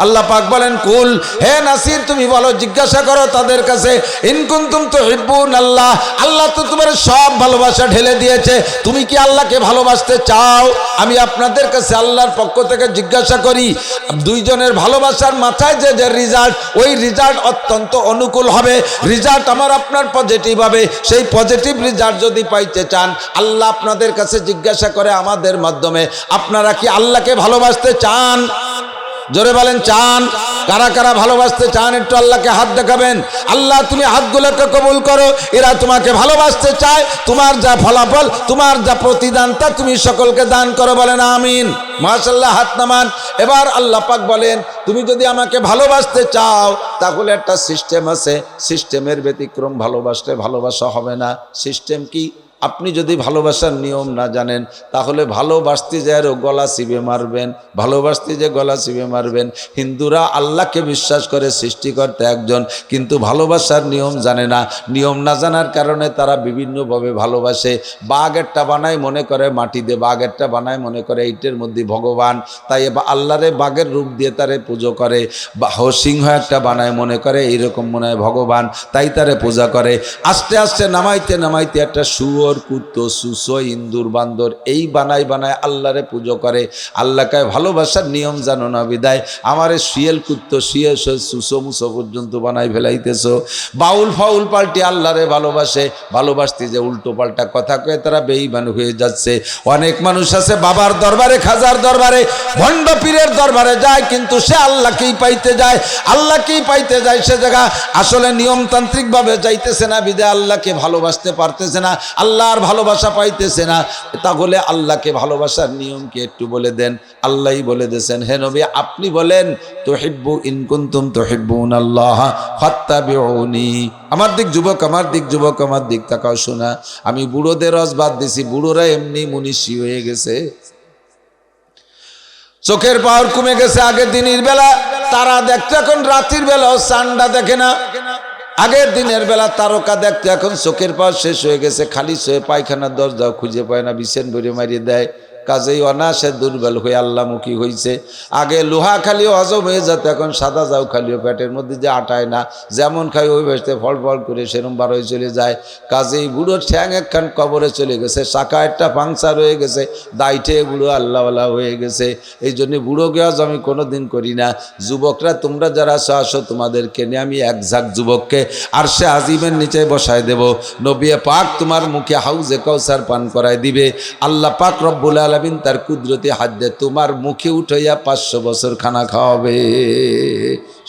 আল্লাহ পাক বলেন, কুল, হে নাসির তুমি বলো, জিজ্ঞাসা করো তাদের কাছে, ইন কুনতুম তুহিব্বুন আল্লাহ, আল্লাহ তো তোমার সব ভালোবাসা ঢেলে দিয়েছে, তুমি কি আল্লাহকে ভালোবাসতে চাও? আমি আপনাদের কাছে আল্লাহর পক্ষ থেকে জিজ্ঞাসা করি, দুইজনের ভালোবাসার মাথায় যে যে রেজাল্ট, ওই রেজাল্ট অত্যন্ত অনুকূল হবে। রেজাল্ট আমার আপনার পজিটিভ হবে। সেই পজিটিভ রেজাল্ট যদি পাইতে চান, আল্লাহ আপনাদের কাছে জিজ্ঞাসা করে আমাদের মাধ্যমে, আপনারা কি আল্লাহকে ভালোবাসতে চান? জোরে বলেন, চান? কারা কারা ভালোবাসতে চান একটু আল্লাহকে হাত দেখাবেন। আল্লাহ তুমি হাতগুলোকে কবুল করো, এরা তোমাকে ভালোবাসতে চায়। তোমার যা ফলাফল, তোমার যা প্রতিদান, তা তুমি সকলকে দান করো, বলেন আমিন। মাশাআল্লাহ, হাত নামান। এবার আল্লাহ পাক বলেন, তুমি যদি আমাকে ভালোবাসতে চাও তাহলে একটা সিস্টেম আছে, সিস্টেমের ব্যতিক্রম ভালোবাসলে ভালোবাসা হবে না। সিস্টেম কি? আপনি যদি ভালোবাসার নিয়ম না জানেন তাহলে ভালোবাসতে যে আরও গলা চিবে মারবেন, ভালোবাসতে যে গলা চিবে মারবেন। হিন্দুরা আল্লাহকে বিশ্বাস করে, সৃষ্টিকর্তা একজন, কিন্তু ভালোবাসার নিয়ম জানে না। নিয়ম না জানার কারণে তারা বিভিন্নভাবে ভালোবাসে। বাঘ একটা বানায় মনে করে মাটি দিয়ে, বাঘ একটা বানায় মনে করে এইটের মধ্যে ভগবান, তাই আল্লাহরে বাঘের রূপ দিয়ে তারে পুজো করে। বা সিংহ একটা বানায় মনে করে এইরকম মনে হয় ভগবান, তাই তারে পূজা করে। আস্তে আস্তে নামাইতে নামাইতে একটা শুয়োর, কুত্তো, সুসো, ইন্দুর, বান্দর এই বানায় বানায় আল্লাহরে পুজো করে। আল্লাহকে ভালোবাসার নিয়ম জানো না বিদায় আমারে শিয়াল, কুত্তো, শিয়াল, সুসো মুসো পর্যন্ত বানাই ফেলাইতেছো। বাউল ফাউল পাল্টে আল্লাহরে ভালোবাসে, ভালোবাসতে যে উল্টো পাল্টা কথা কয়ে তারা বেঈমান হয়ে যাচ্ছে। অনেক মানুষ আছে বাবার দরবারে, খাজার দরবারে, ভণ্ড পীরের দরবারে যায়, কিন্তু সে আল্লাহকেই পাইতে যায়, আল্লাহকেই পাইতে যায়। সে জায়গা আসলে নিয়মতান্ত্রিক ভাবে যাইতেছে না বিদায় আল্লাহকে ভালোবাসতে পারতেছে না, আল্লাহর ভালোবাসা পাইতেছে না। তাহলে আল্লাহকে ভালোবাসার নিয়ম কি একটু বলে দেন। আল্লাহই বলে দিয়েছেন, হে নবী আপনি বলেন, তুহিব্বু ইন কুনতুম তুহিব্বুন আল্লাহ ফাত্তাবিউনি। আমার দিক যুবক, আমার দিক যুবক, আমার দিক তাকাও শোনা। আমি বুড়োদের রস বাদ দিছি, বুড়োরা এমনি মুনিশি হয়ে গেছে, চোখের পাওয়ার কমে গেছে। আগে দিনের বেলা তারা দেখতো, এখন রাতের বেলাও চাঁদা দেখে না। আগের দিনের বেলা তারকা দেখতো, এখন চোখের পাওয়ার শেষ হয়ে গেছে, খালি শোয়ে পায়খানার দরজাও খুঁজে পায় না, বিছেন ভরে মারিয়ে দেয়। কাজেই অনাসে দুর্বল হয়ে আল্লাহমুখী হয়েছে। আগে লোহা খালিও হজম হয়ে যেত, এখন সাদা যাও খালিও পেটের মধ্যে যে আটায় না, যেমন খাই ওই বেসতে ফল ফল করে সেরম বার হয়ে চলে যায়। কাজেই বুড়ো ঠ্যাং একখান কবরে চলে গেছে, শাখা একটা পাংচার হয়ে গেছে, দাইটে বুড়ো আল্লাহওয়ালা হয়ে গেছে। এই জন্য বুড়ো গেজ আমি কোনো দিন করি না। যুবকরা তোমরা যারা আসো, তোমাদেরকে নিয়ে আমি এক ঝাঁক যুবককে আরশে আজিমের নিচে বসায় দেব। নবী পাক তোমার মুখে হাউজে কাউসার পান করায় দিবে। আল্লাহ পাক রব্বুল আলামিন তার কুদরতি হাত দিয়ে তোমার মুখে উঠাইয়া 500 বছর খানা খাওয়াবে।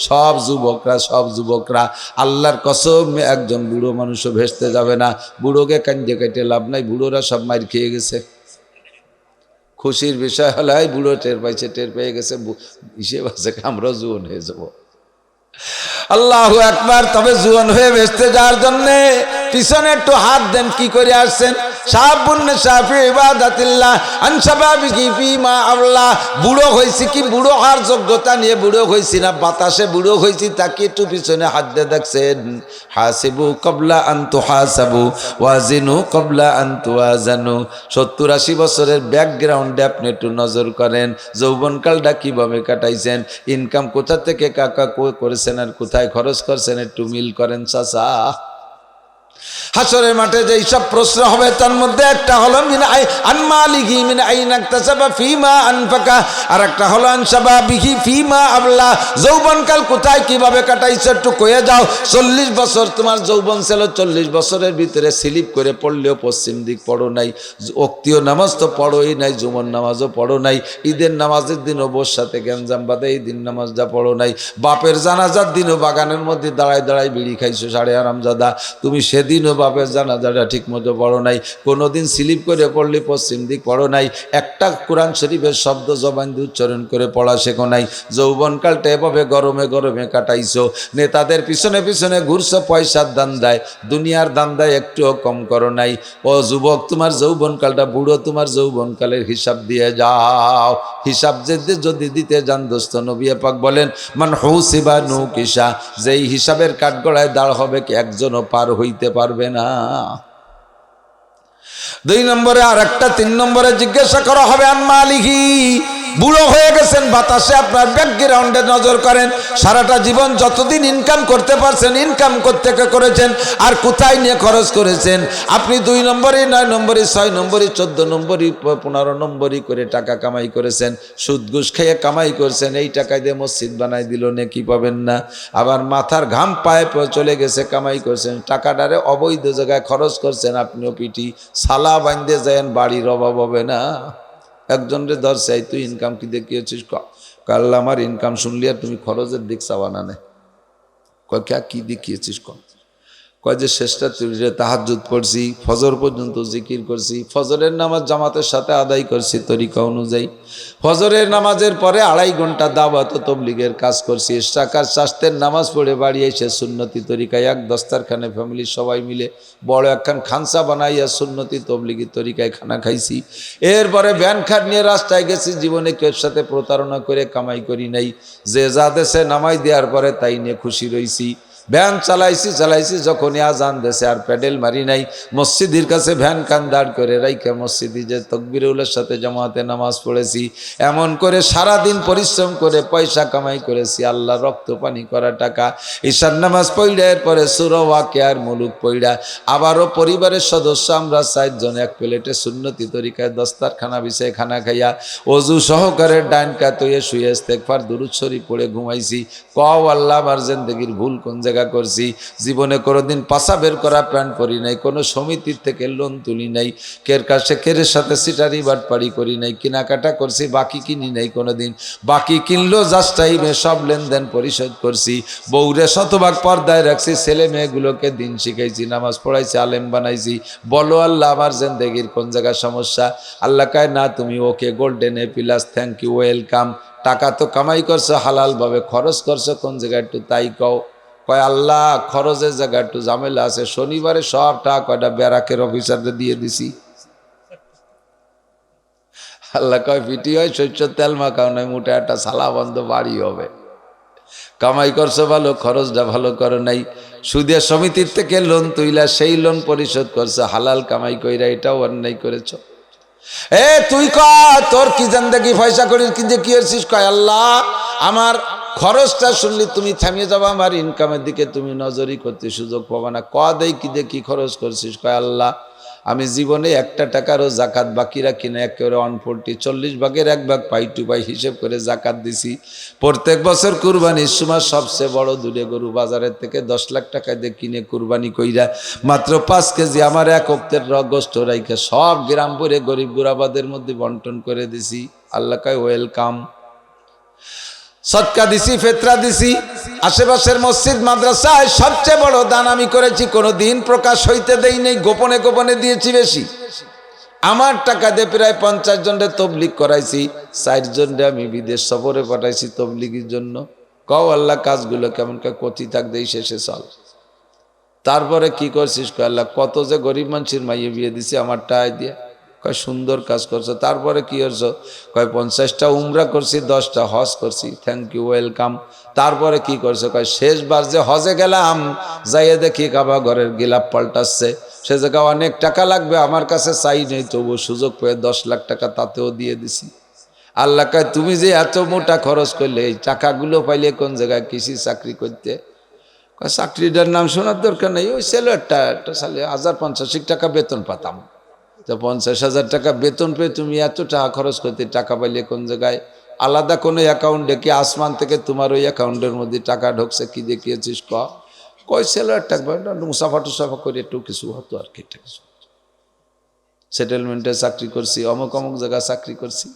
সব যুবকরা আল্লাহর কসম, একজন বুড়ো মানুষও ভেসতে যাবে না। বুড়োকে কান্দে কেটে লাভ নাই, বুড়োরা সব মার খেয়ে গেছে। খুশির বিষয় হলো বুড়ো টের পাইছে, টের পেয়ে গেছে, হিসেব আছে আমরাও জুয়ান হয়ে যাবো। আল্লাহু আকবার। তবে জুয়ান হয়ে ভেসতে যাওয়ার জন্যে পিছনে একটু হাত দেন। কি করে আসছেন? শাবুন শাফি ইবাদাতিল্লাহ আন শাবাবিহি ফিমা আবলা। বুড়ো হয়েছি কি বুড়ো হওয়ার যোগ্যতা নিয়ে বুড়ো হয়েছি না বাতাসে বুড়ো হয়েছি তাকে একটু পিছনে হাত দিয়ে দেখছেন। হাসিবু কবলা আন তুহাসাবু ওয়াজিনু কবলা আন তুওয়াজানু। 70-80 বছরের ব্যাকগ্রাউন্ডে আপনি একটু নজর করেন, যৌবনকালটা কিভাবে কাটাইছেন, ইনকাম কোথা থেকে কাকা করেছেন আর কোথায় খরচ করছেন, একটু মিল করেন চাচা। হাসরের মাঠে যেই সব প্রশ্ন হবে তার মধ্যে একটা হলো মিন আই আন মালিহি মিন আইনা ইকতাসাবা ফিমা আনফাকা, আর একটা হলো আন শাবাবিহি ফিমা আবলা। যৌবনকাল কোথায় কিভাবে কাটাইছো একটু কয়ে যাও। 40 বছর তোমার যৌবন ছিল, 40 বছরের ভিতরে স্লিপ করে পড়লেও পশ্চিম দিক পড়ো নাই, ওক্তীয় নামাজ তো পড়োই নাই, জুমার নামাজও পড়ো নাই, ঈদের নামাজের দিনও বোর সাথে গ্যাঞ্জাম বাদে এই দিন নামাজটা পড়ো নাই, বাপের জানাজার দিনও বাগানের মধ্যে দাঁড়ায় দাঁড়ায় বিড়ি খাইছো সাড়ে আরামজাদা, তুমি সেদিনও বাপের জানাজাটা ঠিক মতো পড়ো নাই, কোনোদিন স্লিপ করে পড়লে পশ্চিম দিক পড়ো নাই, একটা কোরআন শরীফের শব্দ জবান দিয়ে উচ্চারণ করে পড়া শেখো নাই। যৌবনকালটা এভাবে গরমে গরমে কাটাইছো, নেতাদের পিছনে পিছনে ঘুরছো, পয়সার দান দেয়, দুনিয়ার দান দেয়, একটুও কম করো নাই। ও যুবক, তোমার যৌবনকালটা, বুড়ো তোমার যৌবনকালের হিসাব দিয়ে যাও। হিসাব যদি দিতে যান দোস্ত, নবী পাক বলেন মান হুসিবা নুকিসা, যেই হিসাবের কাঠগড়ায় দাঁড় হবে কি একজনও পার হইতে পারবে না। 2 নম্বরে আর একটা 3 নম্বরে জিজ্ঞাসা করা হবে আন মালিহি। বুড়ো হয়ে গেছেন, বাতাসে আপনার ব্যাকগ্রাউন্ডে নজর করেন, সারাটা জীবন যতদিন ইনকাম করতে পারছেন ইনকাম করতে করেছেন আর কোথায় নিয়ে খরচ করেছেন। আপনি 2 নম্বরে 9 নম্বরে 6 নম্বরে 14 নম্বরে 15 নম্বরে করে টাকা কামাই করেছেন, সুদ ঘুষ খেয়ে কামাই করেছেন, এই টাকায় দিয়ে মসজিদ বানাই দিল নেকি পাবেন না। আবার মাথার ঘাম পায়ে চলে গেছে, কামাই করছেন, টাকাটারে অবৈধ জায়গায় খরচ করছেন, আপনিও পিটি সালা বান্ধে যায়েন, বাড়ির অভাব হবে না। একজন রে ধরছে, তুই ইনকাম কি দেখিয়েছিস? কাল আমার ইনকাম শুনলি আর তুমি খরচের দিক চাওয়া না। কয় কি দেখিয়েছিস? কয় যে শেষটা তুই তাহাজ্জুদ পড়ছি, ফজর পর্যন্ত জিকির করছি, ফজরের নামাজ জামাতের সাথে আদায় করছি তরিকা অনুযায়ী, ফজরের নামাজের পরে 2.5 ঘন্টা দাওয়াত ও তাবলীগের কাজ করছি, ইশরাকার শাস্তের নামাজ পড়ে বাড়ি এসে সুন্নতি তরিকায় এক দস্তারখানে ফ্যামিলির সবাই মিলে বড় একখান খানসা বানাইয়া সুন্নতি তবলীগি তরিকায় খানা খাইছি। এরপরে ভ্যান খাট নিয়ে রাস্তায় গেছি, জীবনে কেউ সাথে প্রতারণা করে কামাই করি নাই, যে যা দেশে নামাই দেওয়ার পরে তাই নিয়ে খুশি রইছি। ভ্যান চালাইছি যখনই আজান দেশে আর প্যাডেল মারি নাই, মসজিদের কাছে ভ্যান কান দাঁড় করে রাইখা মসজিদে যে তকবীরুলের সাথে জামাতে নামাজ পড়েছি। এমন করে সারাদিন পরিশ্রম করে পয়সা কামাই করেছি, আল্লাহ রক্ত পানি করা টাকা। ঈশার নামাজ পড়া এরপরে সূরা ওয়াকিয়ার মুলুক পড়া আবারও পরিবারের সদস্য আমরা 4 জন এক প্লেটে সুন্নতি তরিকায় দস্তারখানা বিছায় খানা খাইয়া অজু সহকারে ডাইন কাত হয়ে শুয়ে ইস্তেগফার দুরূদ শরীফ পড়ে ঘুমাইছি। কও আল্লাহ, আমার জিন্দেগির ভুল কোন জায়গা করছি? জীবনে কোনোদিন পাশা বের করা প্যান্ট পরি নাই, কোনো সমিতির থেকে লোন তুলি নাই, কের সাথে সিটারি বাটপাড়ি করি নাই, কেনাকাটা করছি, বাকি কিনি নাই কোনোদিন, বাকি কিনলেও জাস্ট টাইমে সব লেনদেন পরিশোধ করছি, বউরে শতভাগ পর্দায় রাখছি, ছেলে মেয়েগুলোকে দিন শিখাইছি, নামাজ পড়াইছি, আলেম বানাইছি। বলো আল্লাহ, আমার জিন্দেগির কোন জায়গায় সমস্যা? আল্লাহ কয় না, তুমি ওকে golden A plus, thank you, welcome. টাকা তো কামাই করছো, হালাল ভাবে খরচ করছো, কোন জায়গায় একটু তাই কও। কয় আল্লাহ, খরচের জায়গা একটু ঝামেলা আছে, শনিবারে সব টাকা কয়টা ব্যারাকের অফিসারদের দিয়ে দিছি। আল্লাহ কয় পিটি হয়, শস্য তেল মাখাও নয়, মোটা একটা সালা বন্ধ বাড়ি হবে। কামাই করছো ভালো, খরচটা ভালো করো নাই। সুদের সমিতির থেকে লোন তুইলা সেই লোন পরিশোধ করছো, হালাল কামাই কইরা এটাও অন্যায় করেছ। তুই তোর কি জিন্দেগি পয়সা করিস কি যে কি হচ্ছিস? কয় আল্লাহ, আমার খরচটা শুনলি তুমি থামিয়ে যাবা, আমার ইনকামের দিকে তুমি নজরই করতে সুযোগ পাবা না। দেই কি দিয়ে কি খরচ করছিস? কয় আল্লাহ, আমি জীবনে 1 টাকারও জাকাত বাকি রাখি না, একেবারে 140 40 ভাগের 1 ভাগ পাই টু পাই হিসেব করে জাকাত দিছি। প্রত্যেক বছর কুরবানির সময় সবচেয়ে বড় দুধে গরু বাজারের থেকে 10 লাখ টাকা দিয়ে কিনে কুরবানি কইরা মাত্র 5 কেজি আমার 1 ওক্তের গোশত রাইখা সব গ্রাম ভরে গরিব গুরাবাদের মধ্যে বন্টন করে দিছি। আল্লাহ কয় ওয়েলকাম। সদকা দিছি, ফেতরা দিছি, আশেপাশের মসজিদ মাদ্রাসায় সবচেয়ে বড় দান আমি করেছি, কোনো দিন প্রকাশ হইতে দেই নেই, গোপনে গোপনে দিয়েছি বেশি। আমার টাকা দিয়ে প্রায় 50 জনের তবলিগ করাইছি, 4 জনরে আমি বিদেশ সফরে পাঠাইছি তবলিগের জন্য। কও আল্লাহ, কাজগুলো কেমন কতি থাক দেই শেষে চল। তারপরে কি করছিস? কয় আল্লাহ কত যে গরিব মানুষের মাইয়ে বিয়ে দিছি আমার টাকা দিয়ে। কয় সুন্দর কাজ করছো। তারপরে কি করছো? কয় 50টা উমরা করছি, 10টা হজ করছি। Thank you, welcome. তারপরে কি করছো? কয় শেষবার যে হজে গেলাম যাইয়ে দেখি কাবা ঘরের গিলাপ পাল্টাচ্ছে, সে জায়গায় অনেক টাকা লাগবে, আমার কাছে চাই নেই, তবু সুযোগ পেয়ে 10 লাখ টাকা তাতেও দিয়ে দিছি। আল্লাহ কয় তুমি যে এত মোটা খরচ করলে এই টাকাগুলো পাইলে কোন জায়গায় কৃষি চাকরি করতে? চাকরিটার নাম শোনার দরকার নেই, ওই ছেলে একটা সালে 1050 টাকা বেতন পাতাম, তো 50,000 টাকা বেতন পেয়ে তুমি এত টাকা খরচ করতে, টাকা পাইলে কোন জায়গায়? আলাদা কোনো অ্যাকাউন্টে কি আসমান থেকে তোমার ওই অ্যাকাউন্টের মধ্যে টাকা ঢুকছে? কি দেখিয়েছিস? কয় ছেলে একটা মুসাফা টুসাফা করে একটু কিছু হতো আর কি, সেটেলমেন্টে চাকরি করছি, অমুক অমুক জায়গায় চাকরি করছি।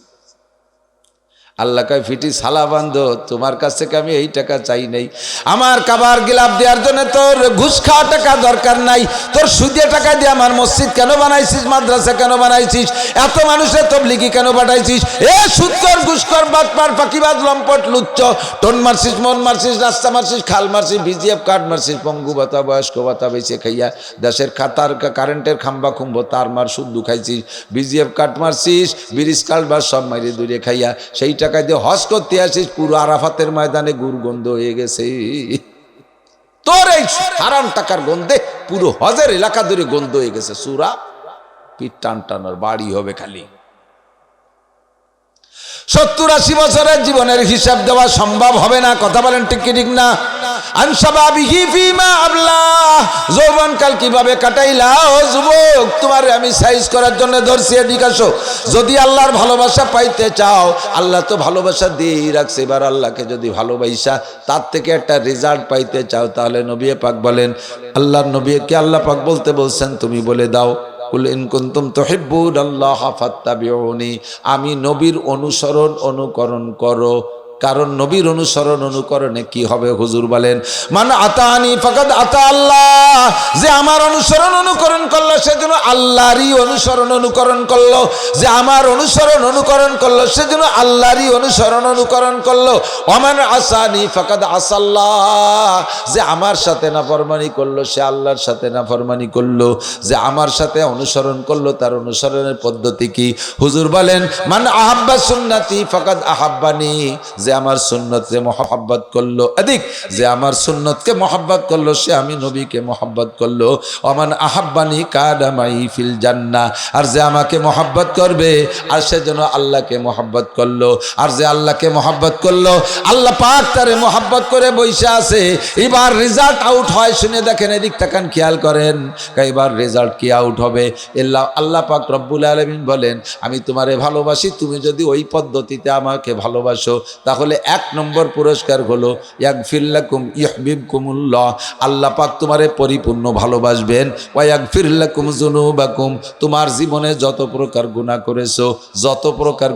আল্লাহ কয় ফিটি সালা বান্ধ, তোমার কাছ থেকে আমি এই টাকা চাই নাই। আমার কাবার গিলাপ দেওয়ার জন্য তোর ঘুষ খাওয়া টাকা দরকার নাই। তোর সুদে টাকা দিয়ে আমার মসজিদ কেন বানাইছিস, মাদ্রাসা কেন বানাইছিস, এত মানুষের তবলিগি কেন পাঠাইছিস? এ সুদকর, ঘুষকর, বাটপার, ফাঁকিবাজ, লম্পট, লুচ্চ, টোন মারছিস, মন মারছিস, রাস্তা মারছিস, খাল মারছিস, বিজিএফ কার্ড মারছিস, পঙ্গু ভাতা, বয়স্ক ভাতা বেঁচে খাইয়া দেশের খাতার কারেন্টের খাম্বা খুম্ব তার মার শুদ্ধ খাইছিস, বিজিএফ কার্ড মারছিস, ব্রিজ কার্ড বার সব মাইরে দূরে খাইয়া সেই টাকা দিয়ে হজ করতে আসিস, পুরো আরাফাতের ময়দানে গুড় গন্ধ হয়ে গেছে। তোর এই হারাম টাকার গন্ধে পুরো হজের এলাকা ধরে গন্ধ হয়ে গেছে। সুরা পিঠ টান টানার বাড়ি হবে খালি। 70-80 বছরের জীবনের হিসাব দেওয়া সম্ভব হবে না, কথা বলেন ঠিক কি ঠিক না? যৌবনকাল কিভাবে কাটাইলা ও যুবক, তোমার আমি সাইজ করার জন্য ধরছি, এদিকে আসো। যদি আল্লাহর ভালোবাসা পাইতে চাও, আল্লাহ তো ভালোবাসা দিয়েই রাখছে, এবার আল্লাহকে যদি ভালোবাসা তার থেকে একটা রেজাল্ট পাইতে চাও, তাহলে নবী পাক বলেন, আল্লাহর নবীকে আল্লাহ পাক বলতে বলছেন, তুমি বলে দাও কুল ইন কুনতুম তুহিব্বুনাল্লাহ ফাত্তাবিউনি, আমি নবীর অনুকরণ করো। কারণ নবীর অনুকরণে কি হবে? হুজুর বলেন, মান আতানি ফাকাদ আতা আল্লাহ, যে আমার অনুকরণ করলো সেজন্য আল্লাহরই অনুকরণ করলো, যে আমার অনুকরণ করলো সেজন্য আল্লাহরই অনুকরণ করলো। ওমান আসানি ফাকাদ আসাল্লাহ, যে আমার সাথে নাফরমানি করলো সে আল্লাহর সাথে নাফরমানি করলো, যে আমার সাথে অনুসরণ করলো তার অনুসরণের পদ্ধতি কি? হুজুর বলেন, মান আহাব্বা সুন্নতি ফাকাদ আহাব্বানি, যে আমার সুন্নতকে মহব্বত করলো, এদিক যে আমার সুন্নতকে মহব্বত করলো সে আমি নবীকে মহব্বত করলো। ওমান আহাব্বানি কানা মাই ফিল জান্নাহ, আর যে আমাকে মহব্বত করবে আর সে যেন আল্লাহকে মহব্বত করলো, আর যে আল্লাহকে মহব্বত করলো আল্লাহ পাক তারে মহব্বত করে বসে আছে। এবার রেজাল্ট আউট হয়, শুনে দেখেন, এদিক তাকান, খেয়াল করেন, এবার রেজাল্ট কি আউট হবে? আল্লাহ পাক রব্বুল আলামিন বলেন, আমি তোমারে ভালোবাসি, তুমি যদি ওই পদ্ধতিতে আমাকে ভালোবাসো তাহলে 1 নম্বর পুরস্কার হলো ইয়াগফির লাকুম ইউহিব্বুকুমুল্লাহ, আল্লাহ পাক তোমারে পরিপূর্ণ ভালোবাসবেন। ওয়া ইয়াগফির লাকুম যুনুবাকুম, তোমার জীবনে যত প্রকার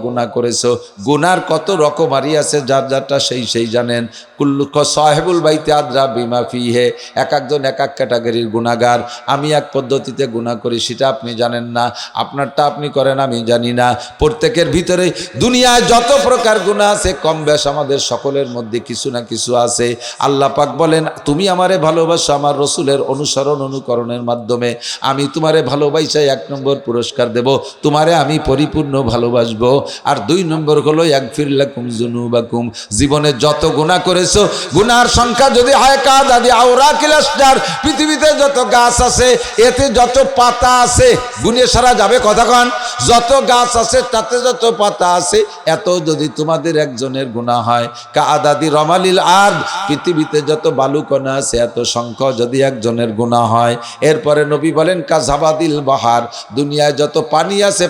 গুনাহ করেছো, গুনার কত রকমারি আছে, যার যারটা সেই জানেন। কুল্লু সাহেবুল বাইতে আদরা বিমা ফিহে, এক একজন এক এক ক্যাটাগরির গুনাহগার। আমি এক পদ্ধতিতে গুনাহ করি, সেটা আপনি জানেন না, আপনারটা আপনি করেন আমি জানি না। প্রত্যেকের ভিতরে দুনিয়ায় যত প্রকার গুনাহ আছে কম বেশ আমাদের সকলের মধ্যে কিছু না কিছু আছে। আল্লাহ পাক বলেন, তুমি আমারে ভালোবাসো আমার রসুলের অনুকরণের মাধ্যমে, আমি তোমারে ভালোবাসা 1 নম্বর পুরস্কার দেব, তোমারে আমি পরিপূর্ণ ভালোবাসবো। আর 2 নম্বর হলো ইয়াগফির লাকুম যুনুবাকুম, জীবনে যত গুনাহ করেছো, গুনার সংখ্যা যদি হয় কাদাদি আওরাকিল আসজার, পৃথিবীতে যত গাছ আছে এতে যত পাতা আছে গুনে সারা যাবে, কথা কন, যত গাছ আছে তাতে যত পাতা আছে, এত যদি তোমাদের একজনের গুনাহ হয় কাদাদি রমালিল আরদ, পৃথিবীতে যত বালুকণা আছে এত সংখ্যা যদি একজনের গুনাহ হয়। এরপরে নবী বলেন কাজাবাদিল বাহার, দুনিয়ায় যত পানি আছে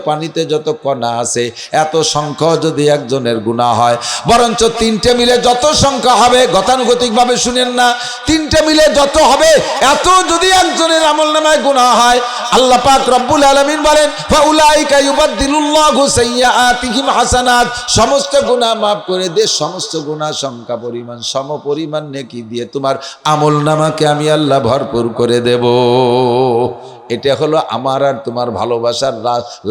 পানিতে যত কণা আছে এত সংখ্যা যদি একজনের গুনাহ হয়। বরঞ্চ 3টে মিলে যত সংখ্যা হবে, গতানুগতিকভাবে শুনেন না, 3টে মিলে যত হবে এত যদি একজনের আমলনামায় গুনাহ হয়, আল্লাহ পাক রব্বুল আলামিন বলেন ফাউলাইকা ইউবাদদিলুল্লাহু সাইয়্যাতিহিম হাসানাত, সমস্ত গুনাহ মাফ করে দে, সমস্ত গুনাহ সংখ্যা পরিমাণ সমপরিমাণ নেকি দিয়ে তোমার আমলনামাকে আমি আল্লাহ ভরপুর করে দেব। এটা হলো আমার আর তোমার ভালোবাসার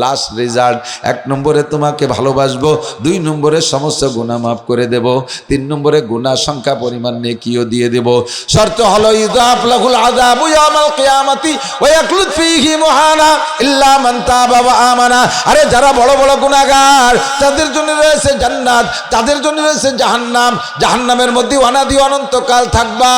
লাস্ট রেজাল্ট। 1 নম্বরে তোমাকে ভালোবাসবো, 2 নম্বরে সমস্ত গুনাহ মাফ করে দেব, 3 নম্বরে গুনাহ সংখ্যা পরিমাণ নেকিও দিয়ে দেব। শর্ত হলো ইযাফ লাহুল আযাবু ইয়াউমাল কিয়ামাতি ওয়া ইয়াখলুদ ফীহি মুহানা ইল্লা মান তাবা ওয়া আমানা। আরে যারা বড় বড় গুনাহগার তাদের জন্য রয়েছে জান্নাত, তাদের জন্য রয়েছে জাহান্নাম। জাহান্নামের মধ্যে অনাদি অনন্তকাল থাকবা।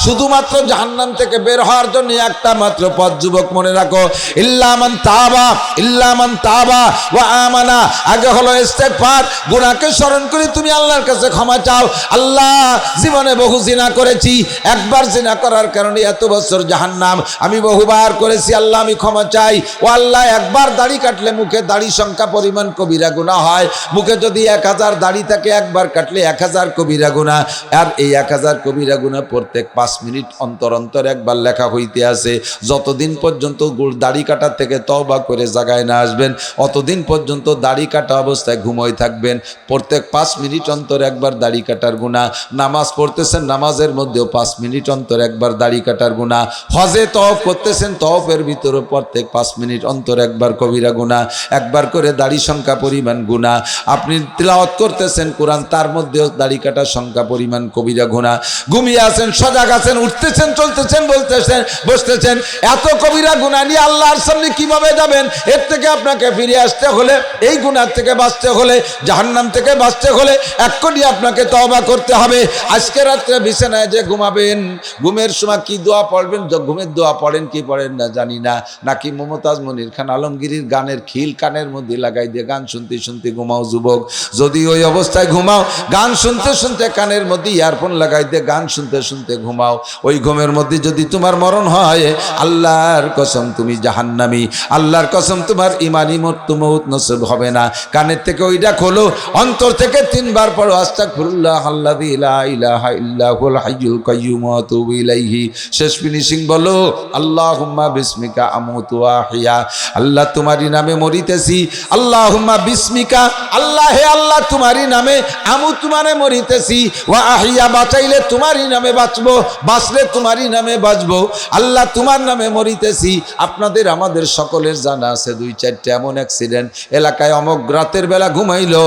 শুধুমাত্র জাহান্নাম থেকে বের হওয়ার জন্য একটা মাত্র পথ যুবক মনে রাখো, ইল্লা মান তাবা, ইল্লা মান তাবা ওয়া আমানা। আগে হলো ইস্তেগফার, গুনাহকে স্মরণ করে তুমি আল্লাহর কাছে ক্ষমা চাও। আল্লাহ, জীবনে বহু জিনা করেছি, একবার জিনা করার কারণে এত বছর জাহান্নাম, আমি বহুবার করেছি, আল্লাহ আমি ক্ষমা চাই। ও আল্লাহ, একবার দাড়ি কাটলে মুখে দাড়ি সংখ্যা পরিমাণ কবিরা গুনাহ হয়। মুখে যদি 1000 দাড়ি থাকে, একবার কাটলে 1000 কবিরা গুনাহ। আর এই 1000 কবিরা গুনাহ প্রত্যেক 5 মিনিট অন্তর অন্তর একবার লেখা হইতে আছে। যতদিন পর্যন্ত দাড়ি কাটার থেকে তওবা করে জাগায় না আসবেন, অতদিন পর্যন্ত দাড়ি কাটা অবস্থায় ঘুমোয় থাকবেন। প্রত্যেক 5 মিনিট অন্তর একবার দাড়ি কাটার গুনাহ। নামাজ পড়তেছেন, নামাজের মধ্যেও 5 মিনিট অন্তর একবার দাড়ি কাটার গুনাহ। হজে তওয়াফ করতেছেন, তওয়াফের ভিতরে প্রত্যেক 5 মিনিট অন্তর একবার কবিরা গুনাহ, একবার করে দাড়ি সংখ্যা পরিমাণ গুনাহ। আপনি তিলাওয়াত করতেছেন কোরআন, তার মধ্যেও দাড়ি কাটার সংখ্যা পরিমাণ কবিরা গুনাহ। ঘুমিয়ে আছেন, সজাগ আছেন, উঠতেছেন, চলতেছেন, বলতেছেন, বসতেছেন, এত কবিরা গুনাহ নিয়ে আল্লাহর সামনে কিভাবে যাবেন? এর থেকে আপনাকে ফিরে আসতে হলে, এই গুনাহ থেকে বাঁচতে হলে, জাহান্নাম থেকে বাঁচতে হলে এক্ষুনি আপনাকে তওবা করতে হবে। আজকে রাত্রে বিছানায় যে ঘুমাবেন, ঘুমের সময় কি দোয়া পড়বেন? ঘুমের দোয়া পড়েন কি পড়েন না জানি না, নাকি মমতাজ মনির খান আলমগীরির গানের খিল কানের মধ্যে লাগাই দিয়ে গান শুনতে শুনতে ঘুমাও যুবক। যদি ওই অবস্থায় ঘুমাও, গান শুনতে শুনতে কানের মধ্যে ইয়ারফোন লাগাই দিয়ে গান শুনতে শুনতে ঘুমাও, ওই ঘুমের মধ্যে যদি তোমার মরণ হয়, আল্লাহর কসম তুমি জাহান্নামী, আল্লাহর কসম তোমার ইমানি মউত নসিব হবে না। কানের থেকে ওইটা খোলো, অন্তর থেকে 3 বার পড়ো, আস্তাগফিরুল্লাহ আল্লাযী লা ইলাহা ইল্লা হুয়াল হাইয়ুল কাইয়্যুম ওয়া আতুবু ইলাইহি। শেষ ফিনিশিং বলো, আল্লাহুম্মা বিসমিকা আমুতু ওয়া আহইয়া। আল্লাহ তোমারই নামে মরিতেছি, আল্লাহুম্মা বিসমিকা, আল্লাহ হে আল্লাহ তোমারই নামে, আমুতু মানে মরিতেছি, ওয়া আহইয়া বাঁচাইলে তোমারই নামে বাঁচবো, বাঁচলে তোমারই নামে বাঁচবো। আল্লাহ তোমার নামে মরিতেছি। আপনাদের আমাদের সকলের জানা আছে 2-4টা এমন অ্যাক্সিডেন্ট, এলাকায় অমক রাতের বেলা ঘুমাইলো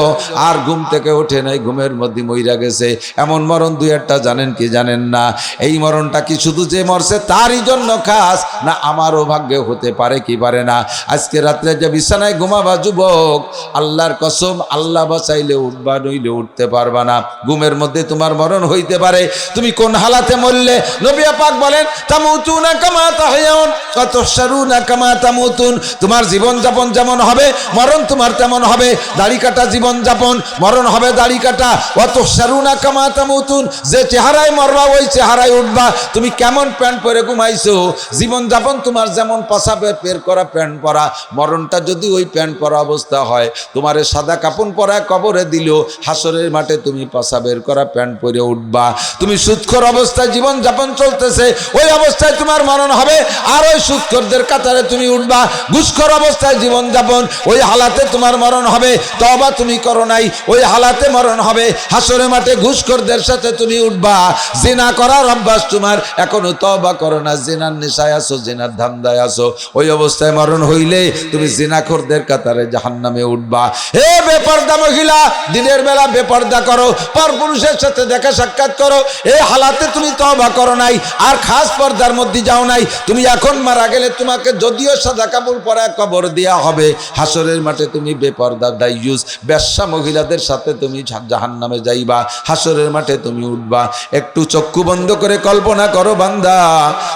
আর ঘুম থেকে ওঠে নাই, ঘুমের মধ্যে মইরা গেছে। এমন মরণ 2-1টা জানেন কি জানেন না? এই মরণটা কি শুধু যে মরছে তারই জন্য খাস, না আমারও ভাগ্যে হতে পারে কি পারে না? আজকে রাত্রে যে বিছানায় ঘুমাবা যুবক, আল্লাহর কসম, আল্লাহ বাঁচাইলে উঠবা, নইলে উঠতে পারবা না। ঘুমের মধ্যে তোমার মরণ হইতে পারে। তুমি কোন হালাতে মরলে? নবী পাক বলেন, তামুতুনা কামা তাহয়াউন ওয়া তুহশারুনা কামা তামুতুন। তোমার জীবন যাপন যেমন হবে, মরণ তোমার তেমন হবে। দাড়ি কাটা জীবন যাপন, মরণ হবে দাড়ি কাটা। ওয়া তুহশারুনা কামা তামুতুন, যে চেহারায় মরবা ওই চেহারায় উঠবা। তুমি কেমন প্যান্ট পরে ঘুমাইছো, জীবন যাপন তোমার যেমন পাশাবে বের করা প্যান্ট পরা, মরণটা যদি ওই প্যান্ট পরা অবস্থা হয়, তোমারে সাদা কাপড় পরায় কবরে দিল, হাসরের মাঠে তুমি পাশা বের করা প্যান্ট পরে উঠবা। তুমি সুদখোর অবস্থায় জীবন যাপন চলতেছে, ওই অবস্থায় তোমার মরণ হবে, আর ওই সুদখোরদের কাতারে তুমি উঠবা। ঘুষখোর অবস্থায় জীবন যাপন, ওই হালাতে তোমার মরণ হবে। তওবা তুমি করো নাই, ওই হালাতে মরণ হবে। হাসরের মাঠে ঘুষখোরদের সাথে তুমি উঠবা। জিনা করার অভ্যাস তোমার, এখনো তওবা করো না, জিনার নেশায় আছো, জিনার ধান্দায় আছো, ওই অবস্থায় মরণ হইলে তুমি জিনাখোরদের কাতারে জাহান্নামে উঠবা। হে বেপরদা মহিলা, দিনের বেলা বেপরদা করো, পরপুরুষের সাথে দেখা সাক্ষাৎ করো, এই হালাতে তুমি তওবা করো নাই, আর খাস পর্দার মধ্যে যাও নাই। তুমি এখন মারা গেলে তোমাকে যদিও সাদা কাপড় পরা কবর দেয়া হবে, হাসরের মাঠে তুমি বেপরদা দাইয়ুস বেশ্যা মহিলাদের সাথে তুমি জাহান্নামে যাইবা, হাসরের মাঠে তুমি উঠবা। একটু চক্ষু বন্ধ করে কল্পনা করো বান্দা,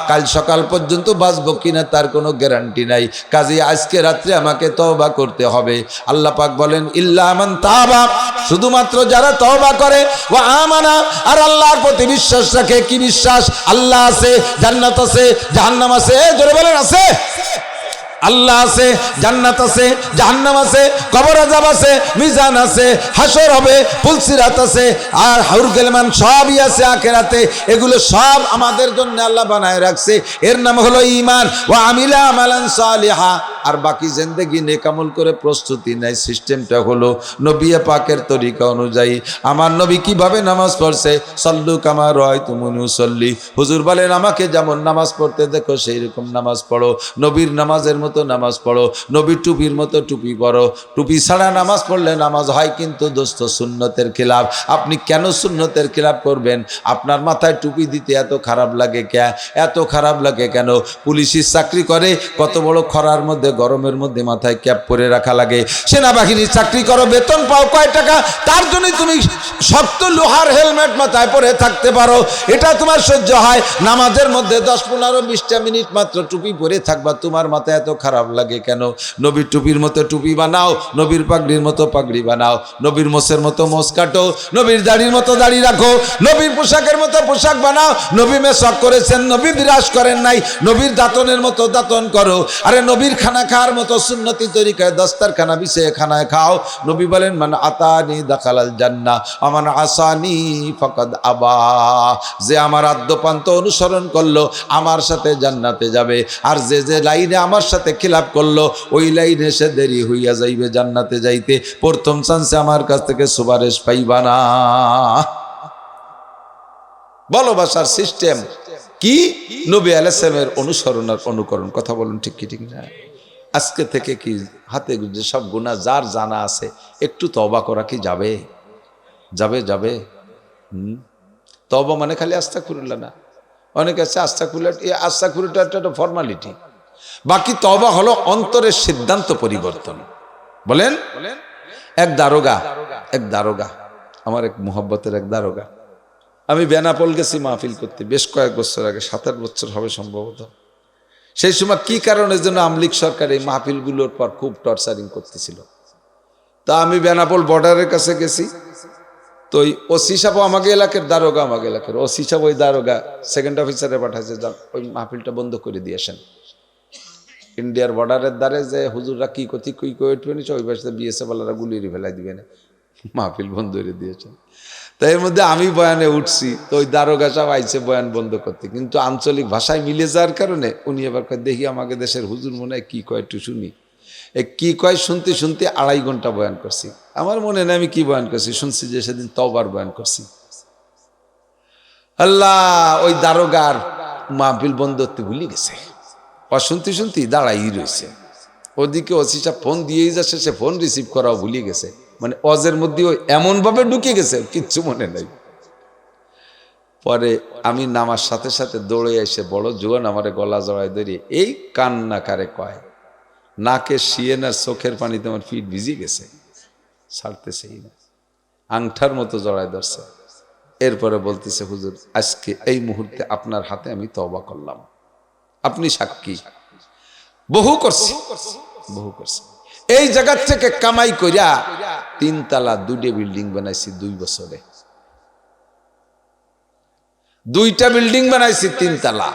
কাল সকাল পর্যন্ত বাঁচবো কিনা তার কোনো গ্যারান্টি নাই। কাজে আজকে রাত্রে আমাকে তওবা করতে হবে। আল্লাহ পাক বলেন, ইল্লা মান তাবা, শুধুমাত্র যারা তওবা করে, ওয়া আমানা, আর আল্লাহর প্রতি বিশ্বাস রাখে। কি বিশ্বাস? আল্লাহ আছে, জান্নাত আছে, জাহান্নাম আছে, জোরে বলেন আছে। আল্লাহ আছে, জান্নাত আছে, জাহান্নাম আছে, কবর আযাব আছে, মিজান আছে, হাসর হবে, পুলসিরাত আছে, আর হাউর গেলমান সবই আছে আখিরাতে। এগুলো সব আমাদের জন্য আল্লাহ বানায় রাখছে। এর নাম হলো ঈমান। ওয়া আমিলা আমালান সালিহা। আর বাকি জিন্দেগি নেক আমল করে প্রস্তুতি নেয়। সিস্টেমটা হলো নবী পাকের তরিকা অনুযায়ী। আমার নবী কিভাবে নামাজ পড়ছে, সাল্লু কামা রাআইতুমুনি উসাল্লি, হুজুর বলেন আমাকে যেমন নামাজ পড়তে দেখো সেই রকম নামাজ পড়ো, নবীর নামাজের মতো নামাজ পড়ো, নবীর টুপির মতো টুপি পড়ো। টুপি ছাড়া নামাজ পড়লে নামাজ হয় কিন্তু দোস্ত সুন্নতের খিলাফ। আপনি কেন সুন্নতের খিলাফ করবেন? আপনার মাথায় টুপি দিতে এত খারাপ লাগে কেন? এত খারাপ লাগে কেন? পুলিশের চাকরি করে, কত বড় খরার মধ্যে গরমের মধ্যে মাথায় ক্যাপ পরে রাখা লাগে। সেনাবাহিনীর চাকরি করো, বেতন পাও কয় টাকা, তার জন্য তুমি শক্ত লোহার হেলমেট মাথায় পরে থাকতে পারো, এটা তোমার সহ্য হয়। নামাজের মধ্যে 10-15-20টা মিনিট মাত্র টুপি পরে থাকবা, তোমার মাথায় এত খারাপ লাগে কেন? নবীর টুপির মতো টুপি বানাও, নবীর পাগড়ির মতো পাগড়ি বানাও, নবীর মোষের মতো মোষ কাটো, নবীর দাড়ির মতো দাড়ি রাখো, নবীর পোশাকের মতো পোশাক বানাও। নবী মেশক করেছেন, নবী বিরাজ করেন নাই, নবীর দাঁতনের মতো দাঁতন করো। আরে নবীর খানা খাওয়ার মতো সুন্নতি তরিকায় দস্তারখানা বিছিয়ে খানায় খাও। নবী বলেন মান আতানি দাখালাল জান্নাহ ওয়া মান আসানি ফাকাদ আবা। যে আমার আদ্যপান্ত অনুসরণ করলো আমার সাথে জান্নাতে যাবে, আর যে যে লাইনে আমার সাথে খিলাফ করলো ওই লাইনে সে দেরি হইয়া যাইবে জান্নাতে যাইতে। প্রথম চান্সে আমার কাছ থেকে সুপারিশ পাইবা না। ভালোবাসার সিস্টেম কি? নবী আলাইহিস সালামের অনুসরণ আর অনুকরণ। কথা বলুন ঠিক কি ঠিক না? আজকে থেকে কি হাতে যে সব গুনাহ যার জানা আছে একটু তওবা করা কি যাবে? যাবে যাবে? তওবা মানে খালি আস্তাগফিরুল্লাহ না। অনেকে আছে আস্তাগফিরুল্লাহ, এই আস্তাগফিরুল্লাহটা একটা ফর্মালিটি। বাকি তওবা হলো অন্তরের সিদ্ধান্ত পরিবর্তন। বলেন এক দারোগা আমার এক মুহাব্বতের এক দারোগা, আমি বেনাপোল গেছি মাহফিল করতে বেশ কয়েক বছর আগে, 7-8 বছর হবে সম্ভবত। সেই সময় কি কারণের জন্য আমলিক সরকার এই মাহফিলগুলোর পর খুব টর্চারিং করতেছিল। তা আমি বেনাপোল বর্ডারের কাছে গেছি, তো ওই ওসি সাহেব আমাকে এলাকার দারোগা, আমাকে এলাকার ওসি সাহেব ওই দারোগা সেকেন্ড অফিসারে পাঠাইছে, ওই মাহফিলটা বন্ধ করে দিয়ে আসেন। ইন্ডিয়ার বর্ডারের দ্বারে যে হুজুররা কি করতে কুই কই উঠবে নিচ্ছে, ওই পাশে বিএসএফ ওয়ালারা গুলিয়ে ফেলাই দিবে না, মাহফিল বন্ধ করে দিয়েছেন। তো এর মধ্যে আমি বয়ানে উঠছি, তো ওই দারোগা সাহেব আইছে বয়ান বন্ধ করতে, কিন্তু আঞ্চলিক ভাষায় মিলে যাওয়ার কারণে উনি এবার কয় দেখি আমাকে দেশের হুজুর মনে হয় কি কয় একটু শুনি। কি কয় শুনতে শুনতে 2.5 ঘন্টা বয়ান করছি। আমার মনে নেই আমি কি বয়ান করছি, শুনছি যে সেদিন তওবার বয়ান করছি। আল্লাহ, ওই দারোগার মাহফিল বন্ধ করতে ভুলে গেছে, শুনতে শুনতে দাঁড়াই রয়েছে। ওদিকে ওসি সাহেব ফোন দিয়েই যাচ্ছে, সে ফোন রিসিভ করাও ভুলে গেছে। মানে অজের মধ্যে এমন ভাবে ঢুকে গেছে কিচ্ছু মনে নাই। পরে আমি নামার সাথে সাথে দৌড়ে এসে বড় জোয়ান আমারে গলা জড়ায় ধরিয়ে এই কান্না কারে কয়, নাকে শিয়েনার চোখের পানিতে আমার পিঠ ভিজে গেছে, ছাড়তেছেই না, আংঠার মতো জড়ায় ধরছে। এরপরে বলতেছে হুজুর আজকে এই মুহূর্তে আপনার হাতে আমি তওবা করলাম, আপনি সাক্ষী। বহু করছি। এই জায়গা থেকে কামাই করিয়া 3 তলা 2টা বিল্ডিং বানাইছি 2 বছরে। 2টা বিল্ডিং বানাইছি 3 তলা।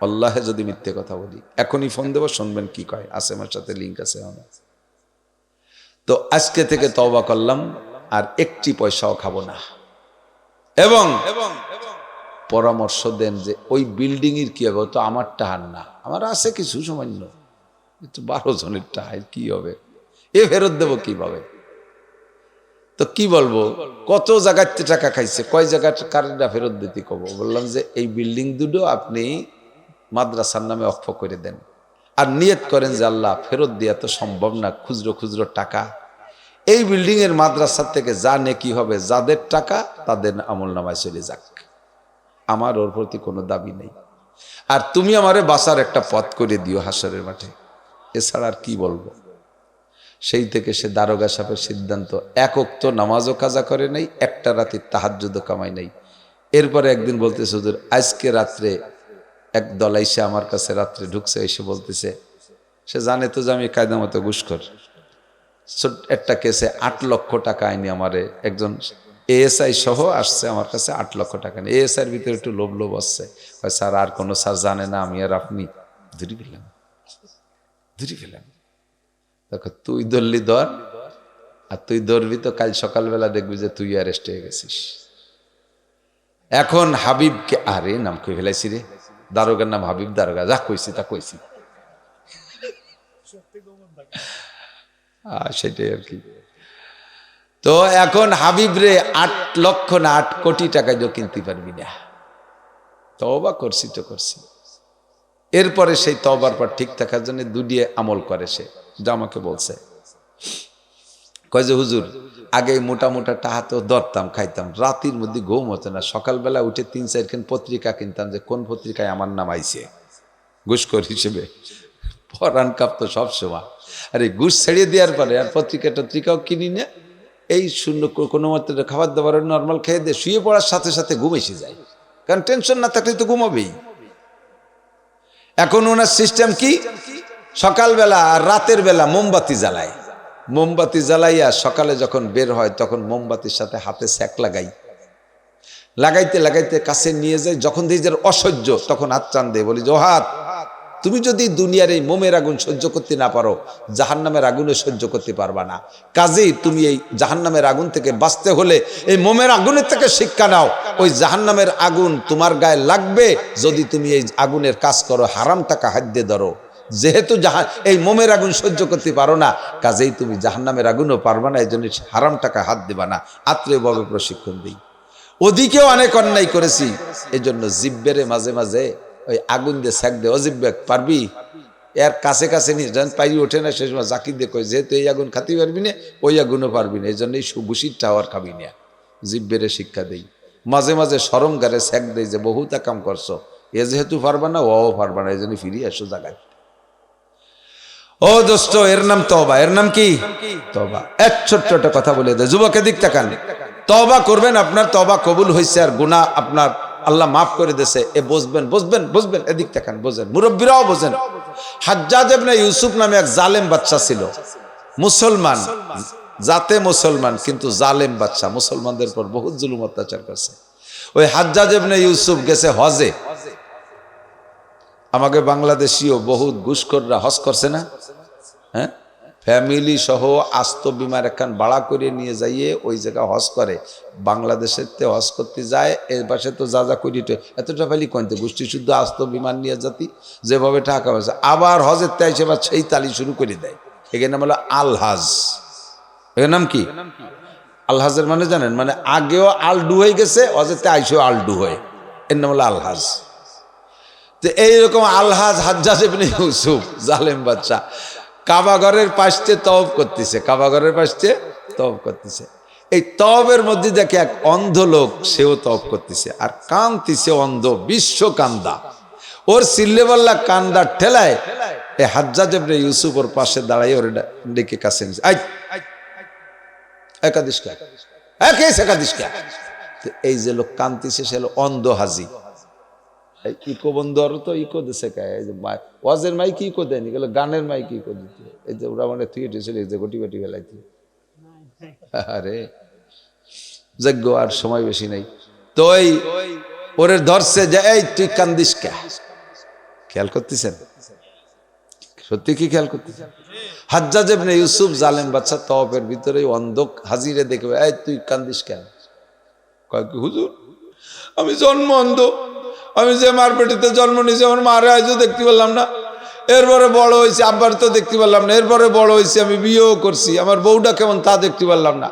আল্লাহে যদি মিথ্যে কথা বলি, এখনই ফোন দেবো, শুনবেন কি কয়, আছে আমার সাথে লিঙ্ক আছে। তো আজকে থেকে তওবা করলাম, আর একটি পয়সাও খাবো না। এবং পরামর্শ দেন যে ওই বিল্ডিং এর কি হবে, তো আমার টাহার না, আমার আছে কিছু সামান্য, 12 জনের টাহার কি হবে, এ ফেরত দেবো কিভাবে? তো কি বলবো, কত জায়গাতে টাকা খাইছে, কয় জায়গা কারেন্টটা ফেরত দিতে কব। বললাম যে এই বিল্ডিং দুটো আপনি মাদ্রাসার নামে অক্ষ করে দেন, আর নিয়ত করেন যে আল্লাহ ফেরত দেওয়া তো সম্ভব না, খুচরো খুচরো টাকা, এই বিল্ডিং এর মাদ্রাসার থেকে যা নেকি হবে, যাদের টাকা তাদের আমল নামায় চলে যাক, আমার ওর প্রতি কোনো দাবি নেই। আর তুমি আমারে বাঁচার একটা পথ করে দিও হাসরের মাঠে, এছাড়া আর কি বলবো। সেই থেকে সে দারোগা সাহেবের সিদ্ধান্ত, 1 ওয়াক্ত নামাজও কাজা করে নাই, একটা রাতে তাহাজ্জুদও কামাই নাই। এরপরে একদিন বলতেছে হুজুর আজকে রাত্রে এক দল এসে আমার কাছে রাত্রে ঢুকছে, এসে বলতেছে, সে জানে তো যে আমি কায়দা মতো ঘুষখোর, একটা কেসে 8 লক্ষ টাকা আইনি আমারে একজন এএসআই সহ আসছে আমার কাছে, 8 লক্ষ টাকা নেই। এএসআইয়ের ভিতরে একটু লোভ আসছে, স্যার আর কোনো স্যার জানে না আমি আর আপনি ধরে গেলাম। ধরে ফেলেন। দেখো তুই ধরলি ধর, আর তুই ধরবি তো কাল সকালবেলা দেখবি যে তুই অ্যারেস্ট হয়ে গেছিস। এখন হাবিবকে, আরে নাম কই ফেলাইছি রে, দারোগার নাম হাবিব, দারোগা যা কইছি তা কইছি, সেটাই আর কি। তো এখন হাবিব রে 8 লক্ষ না 8 কোটি টাকা দিয়ে কিনতে পারবি না। তওবা করছি তো করছি। এরপরে সেই তওবার পর ঠিক থাকার জন্য দুডিয়ে আমল করে সে, যা আমাকে বলছে, কয় যে হুজুর আগে মোটা মোটা টাকা তো ধরতাম, খাইতাম, রাতের মধ্যে ঘুম হতো না, সকালবেলা উঠে 3-4 খান পত্রিকা কিনতাম যে কোন পত্রিকায় আমার নাম আইছে ঘুষখোর হিসেবে, পরাণ কাঁপতো সবসময়। আরে ঘুষ ছেড়িয়ে দেওয়ার পরে আর পত্রিকাও কিনি না, এই শূন্য কোনো মতো খাবার দাবার নর্মাল খেয়ে দিয়ে শুয়ে পড়ার সাথে সাথে ঘুম এসে যায়, কারণ টেনশন না থাকলে তো ঘুমাবেই। এখন ওনার সিস্টেম কি, সকালবেলা আর রাতের বেলা মোমবাতি জ্বালায়, মোমবাতি জ্বালাইয়া সকালে যখন বের হয় তখন মোমবাতির সাথে হাতে স্যাক লাগাইতে লাগাইতে কাছে নিয়ে যায়, যখন দেখি যে অসহ্য তখন হাত টান দেয়, বলি যে ও হাত, তুমি যদি দুনিয়ার এই মোমের আগুন সহ্য করতে না পারো, জাহান্নামের আগুনে সহ্য করতে পারবা না। কাজেই তুমি এই জাহান্নামের আগুন থেকে বাঁচতে হলে এই মোমের আগুনের থেকে শিক্ষা নাও। ওই জাহান্নামের আগুন তোমার গায়ে লাগবে যদি তুমি এই আগুনের কাজ করো, হারাম টাকা হাত দিয়ে ধরো। যেহেতু এই মোমের আগুন সহ্য করতে পারো না, কাজেই তুমি জাহান্নামের আগুনও পারবা না, এই জন্য হারাম টাকা হাত দিবা না। আত্মীয়ভাবে প্রশিক্ষণ দিই। ওদিকেও অনেক অন্যায় করেছি, এই জন্য জিব্বেরে মাঝে মাঝে ওই আগুন দিয়ে স্যাক দে, অজিব্বে পারবি, এর কাছে কাছে নিয়ে যখন পাইরি ওঠে না, সে সময় জাকি দিয়ে কই যেহেতু এই আগুন খাতে পারবি না, ওই আগুনও পারবি না, এই জন্যই সুবুসির টাওয়ার খাবি না। জিব্বেরে শিক্ষা দেই, মাঝে মাঝে সরম গারে স্যাক দেই যে বহুতা কাম করছো, এ যেহেতু পারবা না ও পারবা না, এই জন্য ফিরিয়ে আসো জায়গায়। ও দোস্ত, এর নাম তওবা। এর নাম কি? তওবা। এক ছোট্ট একটা কথা বলে দেয়, যুবকের দিক তাকান, তওবা করবেন, আপনার তওবা কবুল হয়েছে আর গুনাহ আপনার আল্লাহ মাফ করে দিয়েছে, এ বুঝবেন বুঝবেন বুঝবেন। এদিক তাকান, বোঝেন, মুরব্বীরাও বোঝেন। হাজ্জাজ ইবনে ইউসুফ নামে এক জালেম বাদশা ছিল, মুসলমান জাতে মুসলমান, কিন্তু জালেম বাদশা, মুসলমানদের পর বহুত জুলুম অত্যাচার করছে। ওই হাজ্জাজ ইবনে ইউসুফ গেছে হজে। আমাকে বাংলাদেশিও বহুত ঘুষখোররা হজ করছে না, হ্যাঁ, ফ্যামিলি সহ আস্ত বিমার একখান ভাড়া করে নিয়ে যাইয়ে ওই জায়গায় হজ করে। বাংলাদেশের তে হজ করতে যায়, এর পাশে তো যা যা করিতে এতটা ফেলি কইতে গোষ্ঠী শুদ্ধ আস্ত বিমান নিয়ে জাতি যেভাবে টাকা পয়সা, আবার হজের তাই সে বা সেই তালি শুরু করে দেয়। এখানে নাম হলো আলহাজ। এর নাম কি? আলহাজের মানে জানেন, মানে আগেও আলডু হয়ে গেছে, হজের তে আইসেও আলডু হয়ে, এর নাম হলো আলহাজ। তো এইরকম আলহাজ হাজ্জাজ ইবনে ইউসুফ জালেম বাদশা কাবাঘরের পাশে তওব করতেছে, কাবাঘরের পাশে তওব করতেছে। এই তওবের মধ্যে দেখে এক অন্ধ লোক, সেও তওব করতেছে আর কাঁদতেছে, অন্ধ, বিশ্ব কান্দা, ওর সিল্লেবাল্লা কান্দা ঠেলায় এই হাজ্জাজ ইবনে ইউসুফ ওর পাশে দাঁড়াই ওর ডেকে কাছে নিছে, আই একাদিশকা একাদিশ একাদিশকা। এই যে লোক কাঁদতেছে সে হলো অন্ধ হাজি। ইকো বন্ধু আরো তো ইকো দিছে কে, এই যে ওয়াজের মাইক ইকো দেয়নি, গেল গানের মাইক ইকো দিতে, এই যে ওরা মানে থিয়েটার ছিল, এই যে গটি গটি ফেলাইতে। আরে যজ্ঞ আর সময় বেশি নেই। তো এই ওরে ধরছে যে এই তুই কান্দিস কে, খেয়াল করতেছেন? সত্যি কি খেয়াল করতেছেন? হাজ্জাজ ইবনে ইউসুফ জালেম বাদশা তওবের ভিতরে অন্ধ হাজিরে দেখবে, এই তুই কান্দিস কেন? কয় কি হুজুর, আমি জন্ম অন্ধ, আমি যে মার পেটিতে জন্ম নিয়েছি আমার মারে আজও দেখতে পারলাম না, এরপরে বড় হয়েছি আব্বার তো দেখতে পারলাম না, এরপরে বড় হয়েছি আমি বিয়েও করছি, আমার বউটা কেমন তা দেখতে পারলাম না,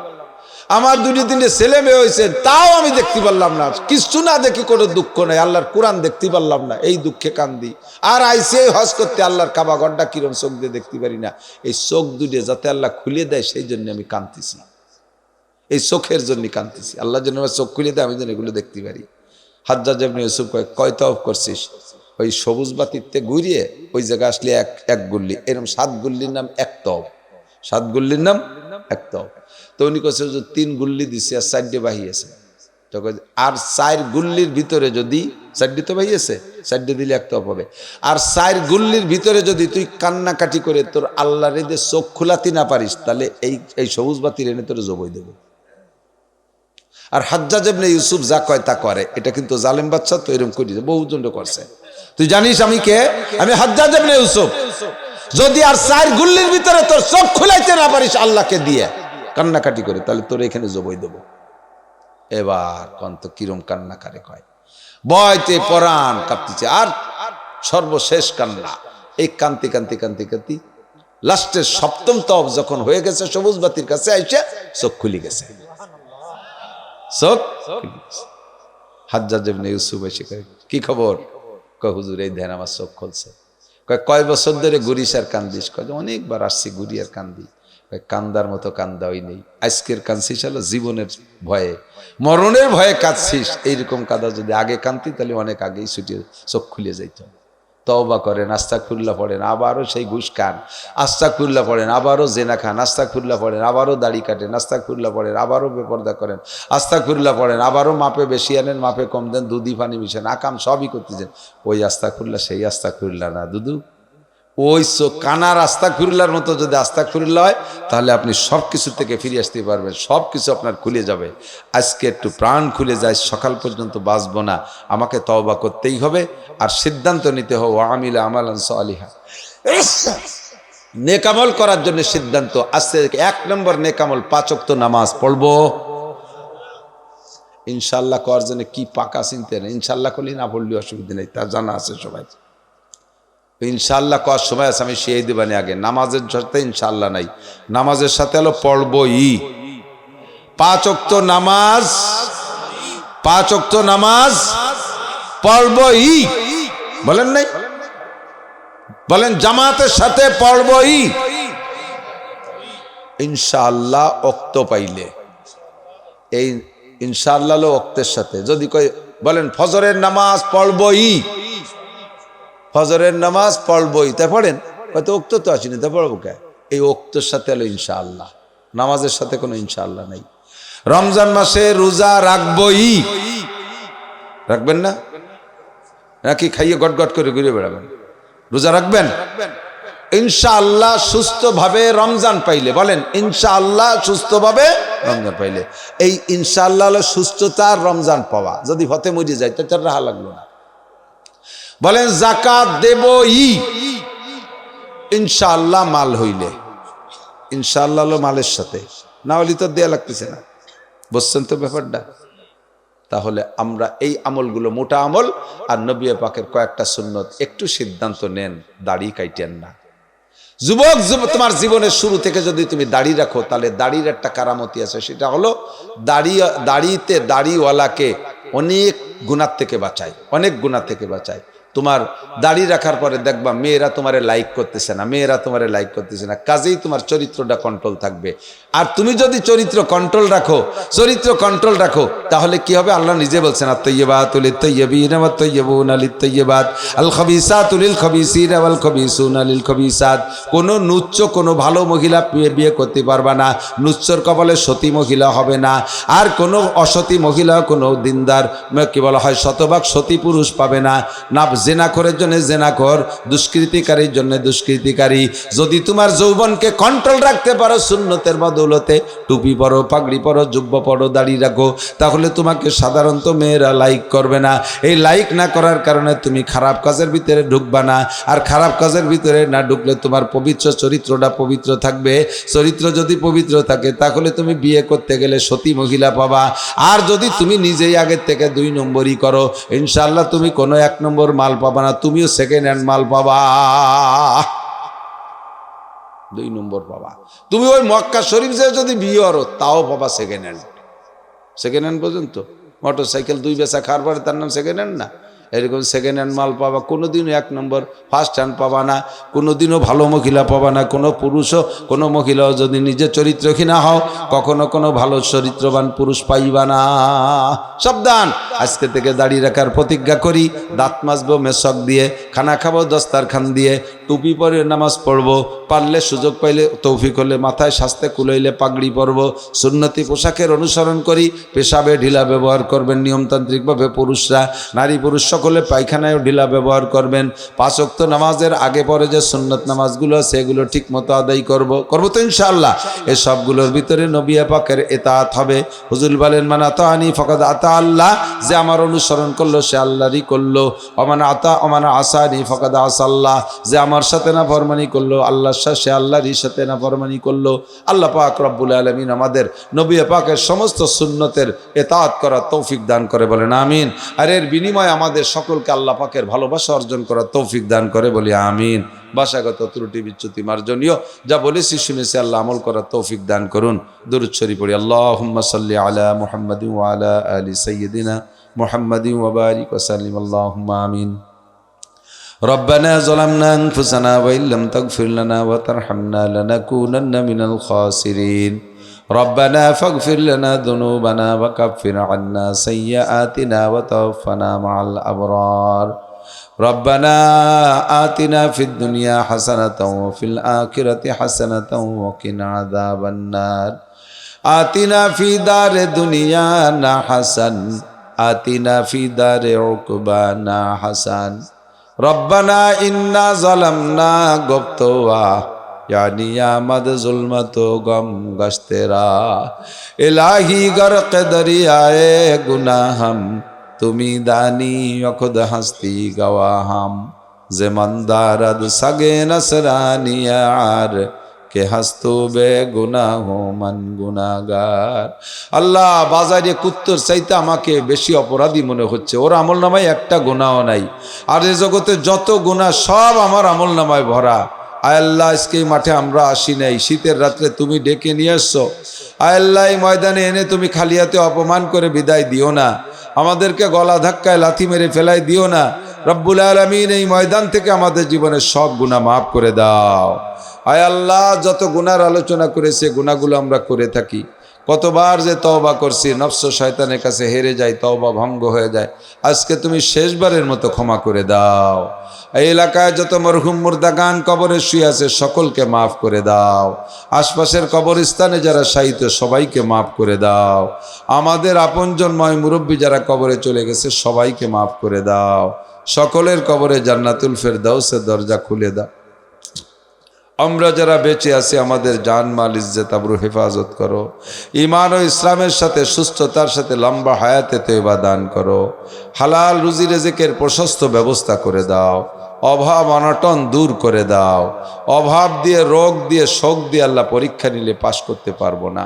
আমার 2-3 ছেলে মেয়ে হয়েছে তাও আমি দেখতে পারলাম না, কিছু না দেখি কোনো দুঃখ নেই, আল্লাহর কোরআন দেখতে পারলাম না, এই দুঃখে কান্দি। আর আইসে হজ করতে আল্লাহর কাবা ঘরটা কিরম চোখ দিয়ে দেখতে পারি না, এই চোখ দুটো যাতে আল্লাহ খুলে দেয় সেই জন্য আমি কাঁদতেছি, এই চোখের জন্য কাঁদতেছি, আল্লাহ যেন আমার চোখ খুলে দেয়, আমি যেন এগুলো দেখতে পারি। হাজ্জাজ ইবনে ইউসুফ কয় তওব করছিস? ওই সবুজ বাতিতে ঘুরিয়ে ওই জায়গা আসলে এক গুল্লি, এরকম 7 গুল্লির নাম এক তওব, 7 গুল্লির নাম এক তওব। তো উনি কাছে 3 গুল্লি দিছে আর 4টে বাহিয়েছে, আর 4 গুল্লির ভিতরে যদি 4টে তো বাহিয়েছে, 4টে দিলে এক তওব হবে, আর 4 গুল্লির ভিতরে যদি তুই কান্নাকাটি করে তোর আল্লাহর এদের চোখ খোলাতে না পারিস, তাহলে এই সবুজ বাতির এনে তোর জবই দেবে। আর হাজ্জাজ ইবনে ইউসুফ যা কয় তা করে, এটা কিন্তু জালেম বাদশা তো এরকম করি বহুজন করছে। তুই জানিস আমি কে? আমি হাজ্জাজ ইবনে ইউসুফ। যদি আর 4 গুল্লির ভিতরে তোর চোখ খুলাইতে না পারিস আল্লাহকে দিয়ে কান্নাকাটি করে, তাহলে তোর এখানে জবই দেবো। এবার কন্ত কিরম কান্না কারে কয়, বয়তে পরাণ কাঁপতেছে, আর সর্বশেষ কান্না। এই কান্তি কান্তি কান্তি কান্তি লাস্টের 7ম তওব যখন হয়ে গেছে, সবুজ বাতির কাছে আইসা চোখ খুলে গেছে, চোখ খুলে গেছে। হাজ্জাজ ইবনে ইউসুফ এসে কয়, কি খবর? কয় হুজুর এই ধ্যান আমার চোখ খুলছে। কয় বছর ধরে ঘুরিস আর কান্দিস? কয় অনেকবার আসছি ঘুরি আর কান্দি। কান্দার মতো কান্দা ওই নেই, আজকের কাঁদছিস হলো জীবনের ভয়ে, মরণের ভয়ে কাঁদছিস। এইরকম কাদা যদি আগে কাঁদতি তাহলে অনেক আগেই ছুটিয়ে চোখ খুলে যাইত। তওবা করেন, আস্তাগফিরুল্লাহ পড়েন, আবারও সেই ঘুষ খান, আস্তাগফিরুল্লাহ পড়েন, আবারও জেনা খান, আস্তাগফিরুল্লাহ পড়েন, আবারও দাড়ি কাটেন, আস্তাগফিরুল্লাহ পড়েন, আবারও বেপরদা করেন, আস্তাগফিরুল্লাহ পড়েন, আবারও মাপে বেশি আনেন, মাপে কম দেন, দুধি পানি মিশান, আকাম সবই করতেছেন। ওই আস্তাগফিরুল্লাহ সেই আস্তাগফিরুল্লাহ না দুদু, ওই কানার আস্তাগফিরুল্লাহর মতো যদি আস্তাগফিরুল্লাহ হয় তাহলে আপনি সব কিছু থেকে ফিরে আসতে পারবেন, সব কিছু আপনার খুলে যাবে। আজকে একটু প্রাণ খুলে যায়, সকাল পর্যন্ত বাঁচবো না, আমাকে তওবা করতেই হবে। আর সিদ্ধান্ত নিতে হবে ওয়ামিলা আমালান সালিহা, নেকামল করার জন্য সিদ্ধান্ত। আজকে 1 নম্বর নেকামল 5 ওয়াক্ত নামাজ পড়বো ইনশাআল্লাহ। করার জন্য কি পাকা চিনতে না, ইনশাআল্লাহ করলে না পড়লে অসুবিধা নেই, তা জানা আছে সবাই। ইনশাআল্লাহ করার সময় আছে, আমি শিখিয়ে দেবানি। আগে নামাজের সাথে ইনশাআল্লাহ নাই, নামাজের সাথে হলো পড়বই 5 ওয়াক্ত নামাজ, 5 ওয়াক্ত নামাজ পড়বই। বলেন নাই? বলেন জামাতের সাথে পড়বই ইনশাআল্লাহ। ওয়াক্ত পাইলে এই ইনশাআল্লাহ হলো ওয়াক্তের সাথে। যদি কই বলেন ফজরের নামাজ পড়বই, ফজরের নামাজ পড়বই, তা পড়েন, হয়তো ওক্ত তো আসেনি, তা পড়বো কে? এই ওক্তর সাথে হলো ইনশাআল্লাহ, নামাজের সাথে কোনো ইনশাআল্লাহ নাই। রমজান মাসে রোজা রাখবই, রাখবেন না নাকি খাইয়ে গট গট করে ঘুরে বেড়াবেন? রোজা রাখবেন ইনশাআল্লাহ সুস্থভাবে রমজান পাইলে। বলেন ইনশাআল্লাহ সুস্থভাবে রমজান পাইলে। এই ইনশাআল্লাহ হলো সুস্থতার রমজান পাওয়া। যদি হতে মরে যায় তার রাহা লাগলো না। বলেন যাকাত দেবই ইনশাআল্লাহ, মাল হইলে ইনশাআল্লাহ হলো মালের সাথে, না হলে তো দেয়া লাগতেছে না। বুঝছেন তো ব্যাপারটা? তাহলে আমরা এই আমলগুলো মোটা আমল আর নবী পাকের কয়েকটা সুন্নত একটু সিদ্ধান্ত নেন, দাড়ি কাইটেন না। যুবক তোমার জীবনের শুরু থেকে যদি তুমি দাড়ি রাখো তাহলে দাড়ির একটা কারামতি আছে, সেটা হলো দাড়িওয়ালাকে অনেক গুনাহ থেকে বাঁচায়, অনেক গুনাহ থেকে বাঁচায়। তোমার দাড়ি রাখার পরে দেখবা মেয়েরা তোমারে লাইক করতেছে না, মেয়েরা তোমারে লাইক করতেছে না, কাজেই তোমার চরিত্রটা কন্ট্রোল থাকবে। আর তুমি যদি চরিত্র কন্ট্রোল রাখো তাহলে কি হবে? আল্লাহ নিজে বলছেন আত-তাইয়্যিবাতু লিত-তাইয়্যিবিনা ওয়াত-তাইয়্যিবুনা লিত-তাইয়্যিবাত, আল-খাবিসাতু লিল-খাবিসিনা ওয়াল-খাবিসুনা লিল-খাবিসাত। কোনো নুচ্চ, কোনো ভালো মহিলা বিয়ে করতে পারবা না, নুচ্চর কপালে সতী মহিলা হবে না। আর কোনো অসতী মহিলা, কোনো দিনদার কি বলা হয় শতভাগ সতী পুরুষ পাবে না। না জেনাখোরের জন্য জেনাখোর, দুষ্কৃতিকারীর জন্য দুষ্কৃতিকারী। যদি তোমার যৌবনকে কন্ট্রোল রাখতে পারো সুন্নতের বদৌলতে, টুপি পরো, পাগড়ি পরো, জুব্বা পরো, দাড়ি রাখো, তাহলে তোমাকে সাধারণত মেয়েরা লাইক করবে না। এই লাইক না করার কারণে তুমি খারাপ কাজের ভিতরে ঢুকবা না। আর খারাপ কাজের ভিতরে না ঢুকলে তোমার পবিত্র চরিত্রটা পবিত্র থাকবে। চরিত্র যদি পবিত্র থাকে তাহলে তুমি বিয়ে করতে গেলে সতী মহিলা পাবা। আর যদি তুমি নিজেই আগের থেকে 2 নম্বরই করো, ইনশাআল্লাহ তুমি কোনো 1 নম্বর মাল পাবা না, তুমিও সেকেন্ড হ্যান্ড মাল পাবা, 2 নম্বর পাবা। তুমি ওই মক্কা শরীফ যে যদি বিয়ে করো তাও পাবা সেকেন্ড হ্যান্ড পর্যন্ত। মোটরসাইকেল 2 বেচা খাওয়ার পরে তার নাম সেকেন্ড হ্যান্ড না? এরকম সেকেন্ড হ্যান্ড মাল পাবা, কোনোদিনও 1 নম্বর ফার্স্ট হ্যান্ড পাবা না, কোনোদিনও ভালো মহিলা পাবা না। কোনো পুরুষও, কোনো মহিলাও যদি নিজের চরিত্রহীন হও, কখনো কোনো ভালো চরিত্রবান পুরুষ পাইবা না। সাবধান, আজকে থেকে দাড়ি রাখার প্রতিজ্ঞা করি, দাঁত মাজবো মেশক দিয়ে, খানা খাবো দস্তারখান দিয়ে, টুপি পরে নামাজ পড়বো, পারলে সুযোগ পাইলে তৌফিক হলে মাথায় সাজতে কুলাইলে পাগড়ি পরবো, সুন্নতি পোশাকের অনুসরণ করি, পেশাবে ঢিলা ব্যবহার করবেন নিয়মতান্ত্রিকভাবে পুরুষরা, নারী পুরুষ সকলে পায়খানায়ও ঢিলা ব্যবহার করবেন। 5 ওয়াক্ত নামাজের আগে পরে যে সুন্নত নামাজগুলো সেগুলো ঠিক মতো আদায় করবো তো ইনশাআল্লাহ। এই সবগুলোর ভিতরে নবী পাকের ইতাআত হবে। হুজুর বলেন মান আতাআনি ফাকাদ আতা আল্লাহ, যে আমার অনুসরণ করলো সে আল্লাহরই করলো, ওমান আসানি ফাকাদ আসাল্লাহ, যে আমার সাথে না ফরমানি করলো আল্লাহর সাথে, সে আল্লাহরই সাথে না ফরমানি করলো। আল্লাহ পাক রব্বুল আলামিন আমাদের নবী পাকের সমস্ত সুন্নতের ইতাআত করার তৌফিক দান করে, বলেন আমিন। আর এর বিনিময়ে আমাদের সকলকে আল্লাহ পাকের ভালোবাসা অর্জন করার তৌফিক দান করে, বলি আমিন। ভাষাগত ত্রুটি বিচ্যুতি মার্জনীয়, যা বলেছি শুনেছি আল্লাহ আমল করার তৌফিক দান করুন। দুরূদ শরীফ পড়ি। আল্লাহুম্মা সাল্লি আলা মুহাম্মাদিন ওয়া আলা আলি সাইয়্যিদিনা মুহাম্মাদিন ওয়া বারিক ওয়া সাল্লিম। আল্লাহুম্মা আমিন। ربنا ظلمنا أنفسنا وإن لم تغفر لنا وترحمنا لنكونن من الخاسرين ربنا فاغفر لنا ذنوبنا وكفر عنا سيئاتنا وتوفنا مع الأبرار ربنا آتنا في الدنيا حسنة وفي الآخرة حسنة وقنا عذاب النار آتنا في دار دنيانا حسن آتنا في دار عقبانا حسن ربنا إنا ظلمنا غبطوا يعني يا مد ظلمت غم گشترا الہی غرق دریائے گناہم তুমি দানি অখুদ হাস্তি গওয়াহাম যেমন দারদ সাগে নসরানিয়ার কে হাস্তু বে গুনাহ মান গুনাহগার। আল্লাহ, বাজারে কুত্তর চাইতে আমাকে বেশি অপরাধী মনে হচ্ছে, ওর আমল নামায় একটা গুনাহও নাই, আর এই জগতে যত গুনাহ সব আমার আমল নামায় ভরা। আয় আল্লাহ, আজকে এই মাঠে আমরা আসি নাই, শীতের রাত্রে তুমি ডেকে নিয়ে এসছো। আয় আল্লাহ, এই ময়দানে এনে তুমি খালি হাতে অপমান করে বিদায় দিও না, আমাদেরকে গলা ধাক্কায় লাথি মেরে ফেলাই দিও না। রব্বুল আলামিন, এই ময়দান থেকে আমাদের জীবনের সব গুনাহ মাফ করে দাও। আয় আল্লাহ, যত গুনার আলোচনা করেছে গুনাহগুলো আমরা করে থাকি, কতবার যে তওবা করছি, নফস শয়তানের কাছে হেরে যাই, তওবা ভঙ্গ হয়ে যায়। আজকে তুমি শেষবারের মতো ক্ষমা করে দাও। এই এলাকায় যত মরহুম মুর্দাগান কবরে শুয়ে আছে সকলকে মাফ করে দাও। আশপাশের কবরস্থানে যারা শায়িত সবাইকে মাফ করে দাও। আমাদের আপনজন ময় মুরব্বী যারা কবরে চলে গেছে সবাইকে মাফ করে দাও। সকলের কবরে জান্নাতুল ফেরদাউসের দরজা খুলে দাও। আমরা যারা বেঁচে আছি আমাদের জান মাল ইজ্জত আবরু হেফাজত করো। ঈমান ও ইসলামের সাথে সুস্থতার সাথে লম্বা হায়াতে তওবা দান করো। হালাল রুজি রিজিকের প্রশস্ত ব্যবস্থা করে দাও। অভাব অনটন দূর করে দাও। অভাব দিয়ে, রোগ দিয়ে, শোক দিয়ে আল্লাহ পরীক্ষা নিলে পাশ করতে পারবো না,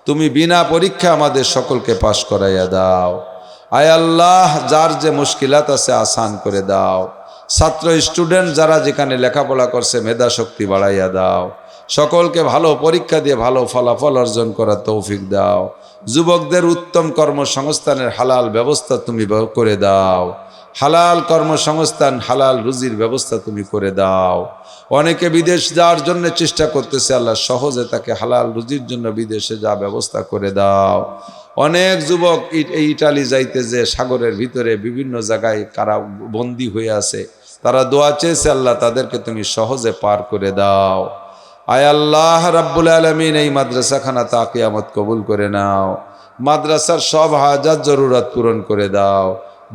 তুমি বিনা পরীক্ষা আমাদের সকলকে পাশ করাইয়া দাও। আয় আল্লাহ, যার যে মুশকিলাত আছে আসান করে দাও। ছাত্র স্টুডেন্ট যারা যেখানে লেখাপড়া করছে মেধা শক্তি বাড়াইয়া দাও। সকলকে ভালো পরীক্ষা দিয়ে ভালো ফলাফল অর্জন করার তৌফিক দাও। যুবকদের উত্তম কর্মসংস্থানের হালাল ব্যবস্থা তুমি করে দাও। হালাল কর্মসংস্থান, হালাল রুজির ব্যবস্থা তুমি করে দাও। অনেকে বিদেশ যাওয়ার জন্য চেষ্টা করতেছে, আল্লাহ সহজে তাকে হালাল রুজির জন্য বিদেশে যা ব্যবস্থা করে দাও। অনেক যুবক এই ইটালি যাইতে যে সাগরের ভিতরে বিভিন্ন জায়গায় কারা বন্দী হয়ে আছে, তারা দোয়া চেয়েছে, আল্লাহ তাদেরকে তুমি সহজে পার করে দাও। আয় আল্লাহ রাব্বুল আলামিন, এই মাদ্রাসাখানা তা কিয়ামত কবুল করে নাও। মাদ্রাসার সব হাজাত জরুরত পূরণ করে দাও।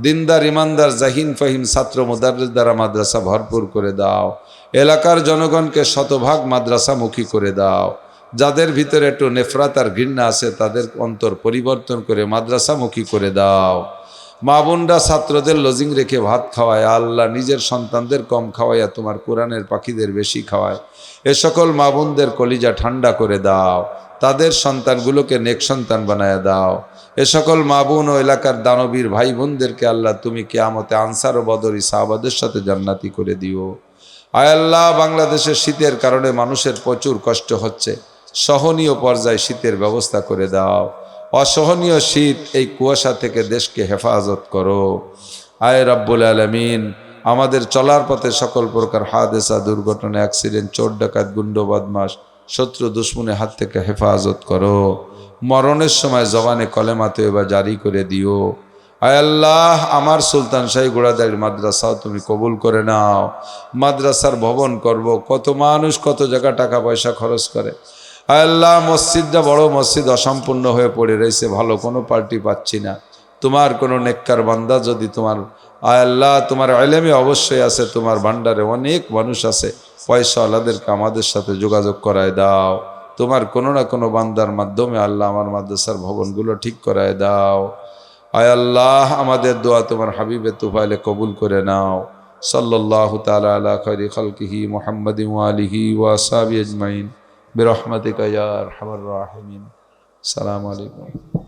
দিনদার ইমানদার জাহিন ফাহিম ছাত্র মুদাররিস দ্বারা মাদ্রাসা ভরপুর করে দাও। এলাকার জনগণকে শতভাগ মাদ্রাসামুখী করে দাও। যাদের ভিতরে একটু নেফরাত আর ঘৃণা আছে তাদের অন্তর পরিবর্তন করে মাদ্রাসামুখী করে দাও। মা বোনরা ছাত্রদের লজিং রেখে ভাত খাওয়ায়, আল্লাহ নিজের সন্তানদের কম খাওয়াইয়া তোমার কোরআনের পাখিদের বেশি খাওয়ায়। এ সকল মা বোনদের কলিজা ঠান্ডা করে দাও, তাদের সন্তানগুলোকে নেক সন্তান বানায় দাও। এ সকল মা বোন ও এলাকার দানবীর ভাই বোনদেরকে আল্লাহ তুমি কিয়ামতে আনসার ও বদরি সাহাবাদের সাথে জান্নাতি করে দিও। আয় আল্লাহ, বাংলাদেশের শীতের কারণে মানুষের প্রচুর কষ্ট হচ্ছে, সহনীয় পর্যায়ে শীতের ব্যবস্থা করে দাও। অসহনীয় শীত, এই কুয়াশা থেকে দেশকে হেফাজত করো। আয় রাব্বুল আলামিন, আমাদের চলার পথে সকল প্রকার হাদেসা, দুর্ঘটনা, অ্যাক্সিডেন্ট, চোর ডাকাত, গুন্ড বদমাশ, শত্রু দুশ্মনের হাত থেকে হেফাজত করো। মরণের সময় জবানে কলেমা তওবা জারি করে দিও। আয় আল্লাহ, আমার সুলতান শাহী গোড়াদাড়ি মাদ্রাসাও তুমি কবুল করে নাও। মাদ্রাসার ভবন করব, কত মানুষ কত জায়গা টাকা পয়সা খরচ করে। আয় আল্লাহ, মসজিদটা বড় মসজিদ অসম্পূর্ণ হয়ে পড়ে রয়েছে, ভালো কোনো পার্টি পাচ্ছি না। তোমার কোনো নেককার বান্দা যদি তোমার, আয় আল্লাহ তোমার ইলমে অবশ্যই আছে, তোমার ভান্ডারে অনেক মানুষ আছে, পয়সাওয়ালাদেরকে আমাদের সাথে যোগাযোগ করায় দাও। তোমার কোনো না কোনো বান্দার মাধ্যমে আল্লাহ আমার মাদ্রাসার ভবনগুলো ঠিক করায় দাও। আয় আল্লাহ আমাদের দোয়া তোমার হাবিবের তুফাইলে কবুল করে নাও। সাল্লাল্লাহু তাআলা আলা খায়রি খালকিহি মুহাম্মাদিন ওয়া আলিহি ওয়া আসহাবিহি আজমাইন বিরহমাতিকা ইয়া আরহামার রাহিমিন। আসসালামু আলাইকুম।